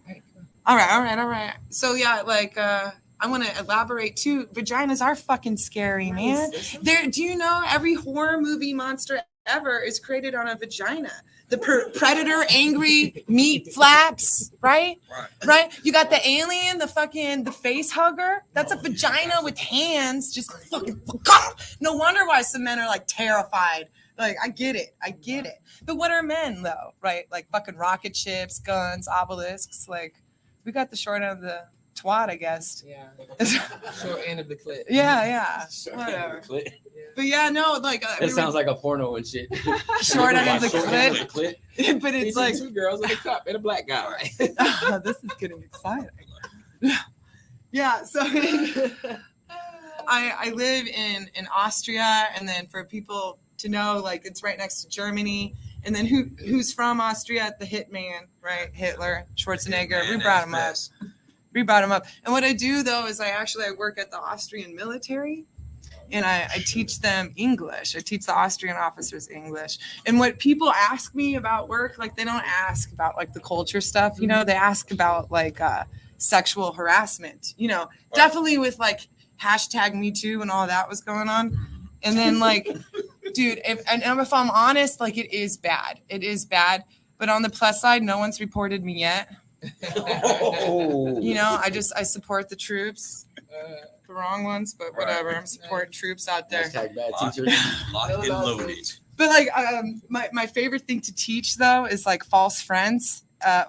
Speaker 5: Right.
Speaker 3: All right. So yeah, I want to elaborate too. Vaginas are fucking scary, man. Do you know every horror movie monster ever is created on a vagina? The predator, angry meat flaps, right? Right. You got the alien, the face hugger. That's a vagina with hands. Just fucking. No wonder why some men are like terrified. Like, I get it. But what are men though, right? Like fucking rocket ships, guns, obelisks. Like, we got the short end of the twat, I guess.
Speaker 5: Yeah. Short end of the clip.
Speaker 3: Yeah. Whatever. But yeah, no, like
Speaker 4: It sounds like a porno and shit.
Speaker 3: short end of the
Speaker 4: Short end of
Speaker 3: clip.
Speaker 4: the clip.
Speaker 3: But it's like,
Speaker 5: two girls in a cup and a black guy.
Speaker 3: this is getting exciting. Yeah, so I live in Austria, and then for people to know, like, it's right next to Germany. And then who's from Austria? The hitman, right? Hitler, Schwarzenegger. We brought him up. And what I do though is I work at the Austrian military, and I teach them English. I teach the Austrian officers English. And what people ask me about work, like, they don't ask about like the culture stuff, they ask about like sexual harassment, definitely with like #MeToo and all that was going on. And then like, dude, if I'm honest, like, it is bad. But on the plus side, no one's reported me yet. I support the troops, the wrong ones, but whatever. I'm support troops out there.
Speaker 4: Hashtag bad teachers.
Speaker 1: Locked and loaded.
Speaker 3: But like, my favorite thing to teach though is like false friends.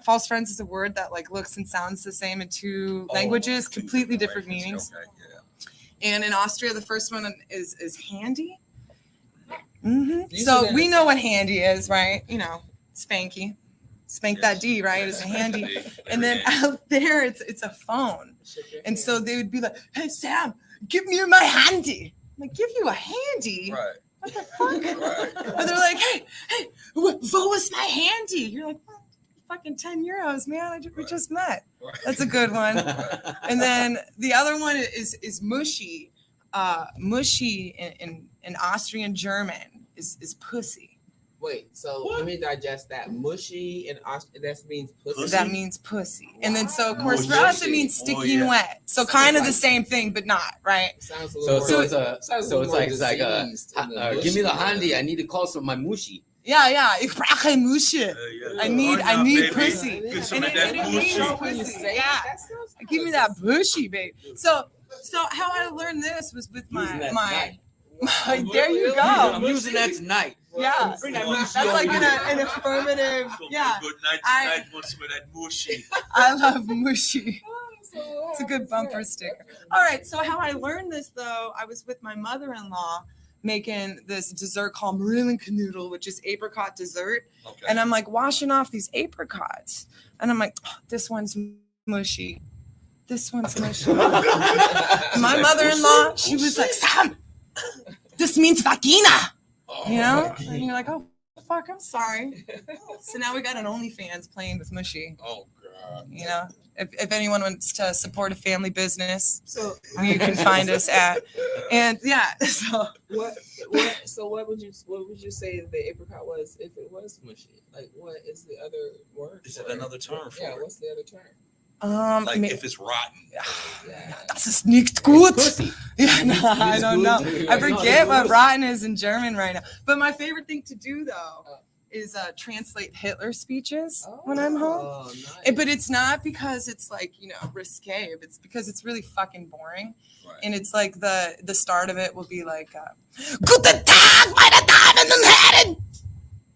Speaker 3: False friends is a word that like looks and sounds the same in two languages, completely different meanings.
Speaker 1: Okay, yeah.
Speaker 3: And in Austria, the first one is handy.
Speaker 5: Usually
Speaker 3: So we
Speaker 5: it's-
Speaker 3: know what handy is, right? Spanky. Spank that
Speaker 1: Yes.
Speaker 3: D, right? It's a handy.
Speaker 1: They
Speaker 3: And then
Speaker 1: ran.
Speaker 3: out there, it's a phone. And so they would be like, "Hey, Sam, give me my handy." I'm like, "Give you a handy?
Speaker 1: Right.
Speaker 3: What the fuck?"
Speaker 1: Right.
Speaker 3: And they're like, hey, what was my handy? You're like, "What? Fucking 10 euros, man. We just met."
Speaker 1: Right.
Speaker 3: That's a good one. And then the other one is mushy. Mushy in Austrian German is pussy.
Speaker 5: Wait, so let me digest that. Mushy and that means pussy.
Speaker 3: That means pussy. And then so of course for
Speaker 1: Mushy.
Speaker 3: us it means
Speaker 1: Oh,
Speaker 3: sticking
Speaker 1: yeah.
Speaker 3: wet. So kind of the same thing, but not, right?
Speaker 5: Sounds a
Speaker 4: So
Speaker 5: little
Speaker 4: so
Speaker 5: more,
Speaker 4: it's a
Speaker 5: sounds a
Speaker 4: so
Speaker 5: little
Speaker 4: it's like
Speaker 5: more
Speaker 4: a
Speaker 5: diseased in the
Speaker 4: give me the
Speaker 5: mushy.
Speaker 4: handy. I need to call some my mushi.
Speaker 3: Yeah. Ich brauche Muschi.
Speaker 1: Yeah.
Speaker 3: I need
Speaker 1: Oh,
Speaker 3: pussy.
Speaker 1: baby. Get some
Speaker 3: And
Speaker 1: of
Speaker 3: it
Speaker 1: that
Speaker 3: means
Speaker 1: bullshit.
Speaker 3: pussy. Yeah. Give me that bushy, babe. So how I learned this was with
Speaker 4: Using that
Speaker 3: my
Speaker 4: night.
Speaker 3: There you go.
Speaker 4: I'm using that tonight.
Speaker 3: Yeah.
Speaker 4: Bring that
Speaker 3: That's
Speaker 4: mushy
Speaker 3: like
Speaker 4: over
Speaker 3: an
Speaker 4: here.
Speaker 3: affirmative. Yeah.
Speaker 1: Good night
Speaker 3: I-
Speaker 1: tonight. Want some of that mushy?
Speaker 3: I love mushy. It's a good bumper sticker. All right. So how I learned this though, I was with my mother-in-law making this dessert called Marilyn Canoodle, which is apricot dessert.
Speaker 1: Okay.
Speaker 3: And I'm like washing off these apricots. And I'm like, oh, this one's mushy. This one's mushy. My mother-in-law, she was like, Sam, this means vagina. You know? And you're like, oh, fuck, I'm sorry. So now we got an OnlyFans playing with mushy.
Speaker 1: Oh God.
Speaker 3: You know? If anyone wants to support a family business,
Speaker 2: So
Speaker 3: you can find us at. And yeah, so
Speaker 2: what would you say the apricot was if it was mushy? Like what is the other word?
Speaker 1: Is
Speaker 2: for
Speaker 1: it another term for
Speaker 2: Yeah,
Speaker 1: it?
Speaker 2: what's the other term?
Speaker 1: Like
Speaker 3: ma-
Speaker 1: if it's rotten.
Speaker 2: Yeah.
Speaker 3: das ist nicht gut.
Speaker 4: Pussy.
Speaker 3: Yeah, no, I
Speaker 4: It's
Speaker 3: don't
Speaker 4: good.
Speaker 3: know.
Speaker 4: Yeah,
Speaker 3: I
Speaker 4: no,
Speaker 3: forget
Speaker 4: it's
Speaker 3: what
Speaker 4: good.
Speaker 3: rotten is in German right now. But my favorite thing to do though is translate Hitler speeches when I'm home.
Speaker 2: Oh, nice.
Speaker 3: But it's not because it's like, risque. It's because it's really fucking boring.
Speaker 1: Right.
Speaker 3: And it's like the start of it will be like, Guten Tag, meine Damen und Herren.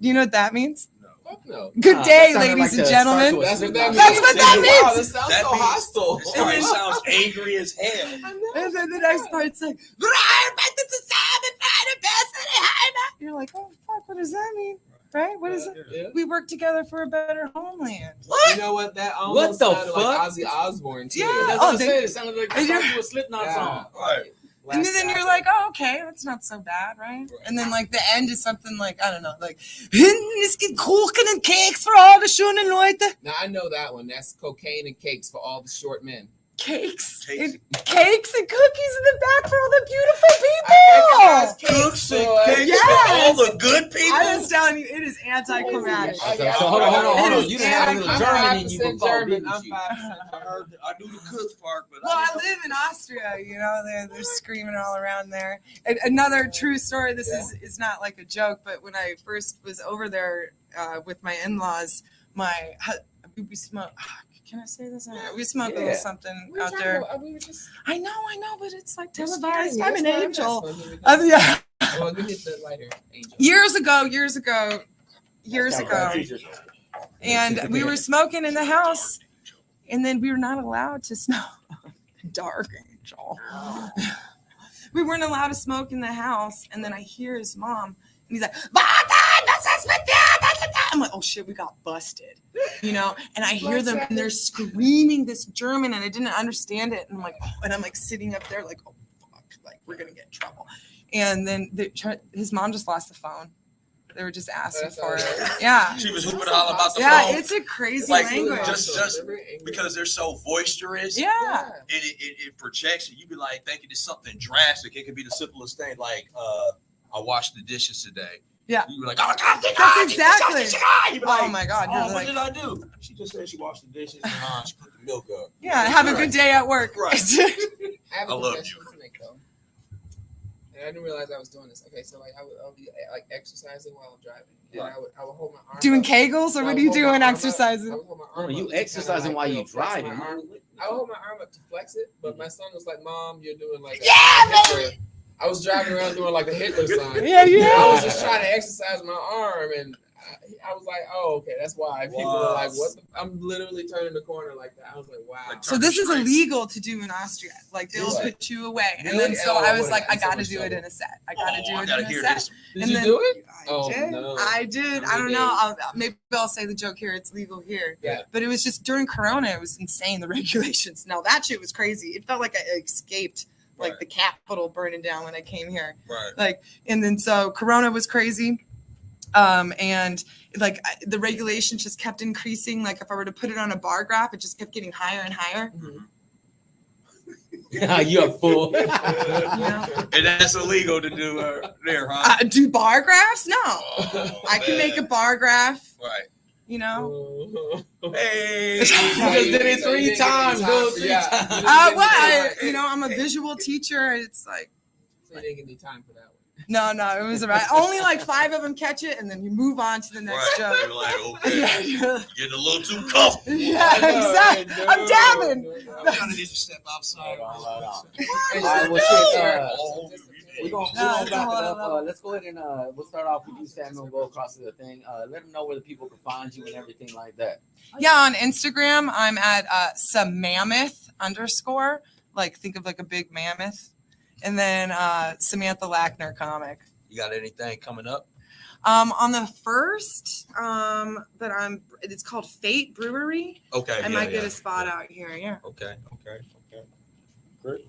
Speaker 3: Do you know what that means?
Speaker 2: Fuck no.
Speaker 3: Good
Speaker 4: Nah,
Speaker 3: day,
Speaker 4: that sounded
Speaker 3: ladies
Speaker 4: like
Speaker 3: and
Speaker 4: the
Speaker 3: gentlemen.
Speaker 4: start to a
Speaker 2: That's what that
Speaker 4: Slipknot
Speaker 2: means.
Speaker 3: That's what that
Speaker 2: Wow,
Speaker 3: means.
Speaker 2: that sounds
Speaker 1: That
Speaker 2: so
Speaker 1: means-
Speaker 2: hostile.
Speaker 1: It sounds angry as hell.
Speaker 3: And then the next part's like, "Verheiratet zusammen für eine bessere Heimat." You're like, oh fuck, what does that mean? Right? What is it?
Speaker 2: Yeah.
Speaker 3: We work together for a better homeland.
Speaker 2: You know what? That
Speaker 4: What
Speaker 2: almost
Speaker 4: the
Speaker 2: sounded like
Speaker 4: fuck?
Speaker 2: Ozzy Osbourne too.
Speaker 3: Yeah.
Speaker 4: That's
Speaker 3: Oh,
Speaker 4: what I
Speaker 3: they-
Speaker 4: said. It sounded like
Speaker 3: and
Speaker 4: the
Speaker 3: you're-
Speaker 4: start to a Slipknot song.
Speaker 1: Right.
Speaker 3: And then you're like, oh, okay, that's not so bad, right? And then like the end is something like, I don't know, like, hinten es gibt Kuchen und Keks für all the schönen Leute.
Speaker 2: Now I know that one. That's cocaine and cakes for all the short men.
Speaker 3: Cakes.
Speaker 1: Cakes.
Speaker 3: And cakes and cookies in the back for all the beautiful
Speaker 2: Guys,
Speaker 3: people.
Speaker 1: Cooks and
Speaker 2: boy.
Speaker 1: cakes
Speaker 3: Yes.
Speaker 1: for all the good people.
Speaker 3: I was telling you, it is anticlimactic.
Speaker 4: So hold on.
Speaker 3: It is
Speaker 4: You didn't have a little
Speaker 2: I'm
Speaker 4: German in you
Speaker 2: 5%
Speaker 4: before,
Speaker 2: German.
Speaker 4: didn't
Speaker 2: I'm
Speaker 4: you?
Speaker 2: 5%.
Speaker 1: I do the cook part, but
Speaker 3: Well, I live in Austria, they're screaming all around there. And another true story, this is not like a joke, but when I first was over there with my in-laws, we smoked, can I say this? We smoked a little
Speaker 4: Yeah.
Speaker 3: something
Speaker 2: We
Speaker 3: out
Speaker 2: talking
Speaker 3: there.
Speaker 2: about- we were just
Speaker 3: I know, but it's like
Speaker 2: You're
Speaker 3: televised.
Speaker 2: scaring
Speaker 3: I'm
Speaker 2: me.
Speaker 3: an
Speaker 2: That's fine.
Speaker 3: angel.
Speaker 2: That's fine.
Speaker 3: Yeah.
Speaker 2: Well, give me the lighter, angel.
Speaker 3: Years ago, and we were smoking in the house, and then we were not allowed to smoke. Dark angel. We weren't allowed to smoke in the house, and then I hear his mom, and he's like, "Vater, was ist mit dir?" I'm like, oh shit, we got busted, And I hear them, and they're screaming this German, and I didn't understand it, and I'm like, oh, and I'm like sitting up there, like, oh fuck, like we're gonna get in trouble. And then his mom just lost the phone. They were just asking
Speaker 2: That's
Speaker 3: for
Speaker 2: all
Speaker 3: it.
Speaker 2: right.
Speaker 3: Yeah.
Speaker 1: she was hooping all about the
Speaker 3: Yeah,
Speaker 1: phone.
Speaker 3: it's a crazy
Speaker 1: Like,
Speaker 3: language.
Speaker 1: just because they're so boisterous.
Speaker 3: Yeah.
Speaker 1: It projects it. You be like thinking it's something drastic. It could be the simplest thing, like I washed the dishes today.
Speaker 3: Yeah.
Speaker 1: You be like, oh God,
Speaker 3: That's exactly.
Speaker 1: You be
Speaker 3: Oh
Speaker 1: like,
Speaker 3: my God.
Speaker 1: oh,
Speaker 3: You're
Speaker 1: what
Speaker 3: like,
Speaker 1: did I do? She just said she washed the dishes and she put the milk up.
Speaker 3: yeah, have a good day at work.
Speaker 1: Right.
Speaker 2: I have a
Speaker 1: I love
Speaker 2: confession to make though. And I didn't realize I was doing this. Okay, so like I'll be like exercising while I'm driving. And
Speaker 1: Right.
Speaker 2: I would hold my arm
Speaker 3: Doing
Speaker 2: up.
Speaker 3: kegels, or
Speaker 2: I
Speaker 3: what
Speaker 2: would
Speaker 3: are you
Speaker 2: hold my
Speaker 3: doing
Speaker 2: arm up.
Speaker 3: exercising?
Speaker 2: I would hold my
Speaker 4: No,
Speaker 2: arm
Speaker 4: you
Speaker 2: up to kinda,
Speaker 4: exercising
Speaker 2: like,
Speaker 4: while you
Speaker 2: flex my
Speaker 4: driving.
Speaker 2: arm. I would hold my arm up to flex it, but my son was like, "Mom, you're doing like
Speaker 3: Yeah,
Speaker 2: I was driving around doing like a Hitler sign.
Speaker 3: Yeah,
Speaker 2: I was just trying to exercise my arm, and I was like, "Oh, okay, that's why." People were like, "What?" I'm literally turning the corner like that. I was like, "Wow."
Speaker 1: Like,
Speaker 3: So this is illegal to do in Austria. Like they'll
Speaker 2: Really?
Speaker 3: put you away, and
Speaker 2: Really?
Speaker 3: then so
Speaker 2: Oh,
Speaker 3: I was
Speaker 2: boy,
Speaker 3: like, I
Speaker 2: that's so
Speaker 3: got to
Speaker 2: much
Speaker 3: do it
Speaker 2: trouble.
Speaker 3: in a set. I got to do
Speaker 1: I
Speaker 3: it
Speaker 1: gotta
Speaker 3: in a
Speaker 1: hear
Speaker 3: set.
Speaker 1: this.
Speaker 2: Did
Speaker 3: And
Speaker 2: you
Speaker 3: then-
Speaker 2: do it?
Speaker 3: I
Speaker 2: Oh,
Speaker 3: did.
Speaker 2: no.
Speaker 3: I did. I don't know. Maybe I'll say the joke here. It's legal here.
Speaker 2: Yeah.
Speaker 3: But it was just during Corona. It was insane. The regulations. Now that shit was crazy. It felt like I escaped like
Speaker 1: Right.
Speaker 3: the Capitol burning down when I came here.
Speaker 1: Right.
Speaker 3: Like, and then so Corona was crazy. And like the regulations just kept increasing. Like if I were to put it on a bar graph, it just kept getting higher and higher.
Speaker 4: You're a fool.
Speaker 3: You know?
Speaker 1: And that's illegal to do there, huh?
Speaker 3: Do bar graphs? No.
Speaker 1: Oh,
Speaker 3: I can
Speaker 1: man.
Speaker 3: make a bar graph,
Speaker 1: Right.
Speaker 3: you know.
Speaker 1: Hey.
Speaker 4: You just did it 3 times, dude. 3 times.
Speaker 3: I'm a visual teacher. It's like,
Speaker 2: So you didn't get any time for that one.
Speaker 3: no, it was all right. Only like 5 of them catch it, and then you move on to the next
Speaker 1: Right.
Speaker 3: joke.
Speaker 1: You're like, okay,
Speaker 3: Yeah, you're-
Speaker 1: getting a little too comfortable.
Speaker 3: yeah, exactly. I'm dabbing.
Speaker 1: I'm trying to need to step outside.
Speaker 4: All right, well, shit,
Speaker 1: Oh,
Speaker 4: We're gonna
Speaker 3: No,
Speaker 4: wrap
Speaker 3: it's
Speaker 4: it
Speaker 3: a whole
Speaker 4: up.
Speaker 3: other
Speaker 4: Let's go ahead and we'll start off with you, Samuel, and go across to the thing. Let them know where the people can find you and everything like that.
Speaker 3: Yeah, on Instagram, I'm at _, like think of like a big mammoth. And then Samantha Lackner comic.
Speaker 1: You got anything coming up?
Speaker 3: On the first, it's called Fate Brewery.
Speaker 1: Okay.
Speaker 3: I might get a spot out here. Yeah.
Speaker 1: Okay. Great.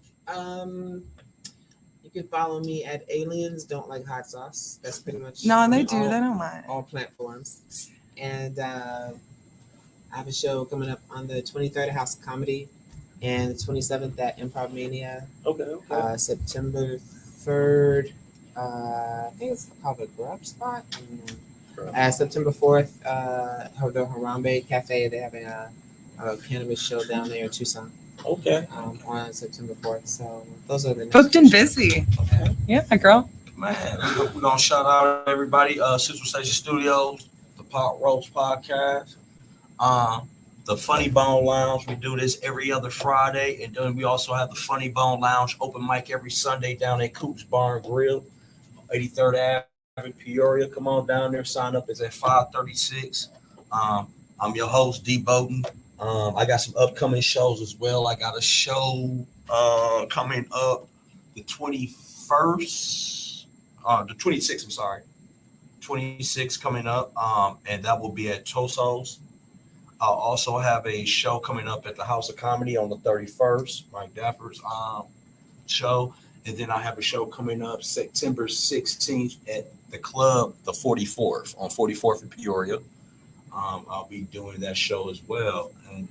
Speaker 5: You can follow me at Aliens Don't Like Hot Sauce. That's pretty much
Speaker 3: No, and they
Speaker 5: on
Speaker 3: do. They don't mind.
Speaker 5: all platforms. And I have a show coming up on the 23rd at House of Comedy and the 27th at Improv Mania.
Speaker 1: Okay.
Speaker 5: September 3rd. I think it's called the Grub Spot. September 4th, the Harambe Cafe. They're having a cannabis show down there in Tucson
Speaker 1: Okay.
Speaker 5: on September 4th. So those are the next
Speaker 3: Booked and
Speaker 5: shows.
Speaker 3: busy. Yeah, girl.
Speaker 1: Man, we're gonna shout out everybody. Central Station Studios, the Pot Roast Podcast, the Funny Bone Lounge. We do this every other Friday, and then we also have the Funny Bone Lounge open mic every Sunday down at Coop's Bar and Grill, 83rd Avenue, Peoria. Come on down there. Sign up. It's at 536. I'm your host, D. Bowden. I got some upcoming shows as well. I got a show coming up the 21st, the 26th, I'm sorry. 26th coming up, and that will be at Toso's. I'll also have a show coming up at the House of Comedy on the 31st, Mike Dapper's show. And then I have a show coming up September 16th at the club, the 44th, on 44th in Peoria. I'll be doing that show as well. And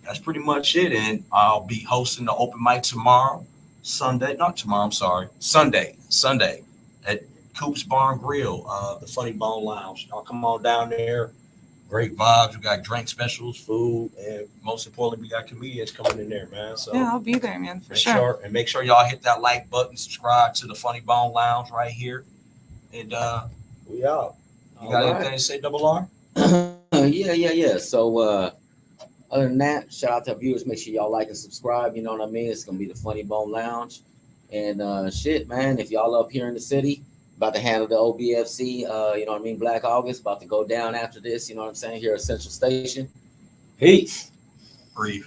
Speaker 1: that's pretty much it. And I'll be hosting the open mic Sunday at Coop's Bar and Grill, the Funny Bone Lounge. Y'all come on down there. Great vibes. We got drink specials, food, and most importantly, we got comedians coming in there, man. So
Speaker 3: Yeah, I'll be there, man, for sure.
Speaker 1: make sure y'all hit that like button, subscribe to the Funny Bone Lounge right here, and we out. You got anything to say, Double R?
Speaker 4: Yeah. So other than that, shout out to our viewers. Make sure y'all like and subscribe. You know what I mean? It's gonna be the Funny Bone Lounge, and shit, man. If y'all up here in the city, about to handle the OBFC, you know what I mean? Black August, about to go down after this, you know what I'm saying? Here at Central Station. Peace.
Speaker 1: Breathe.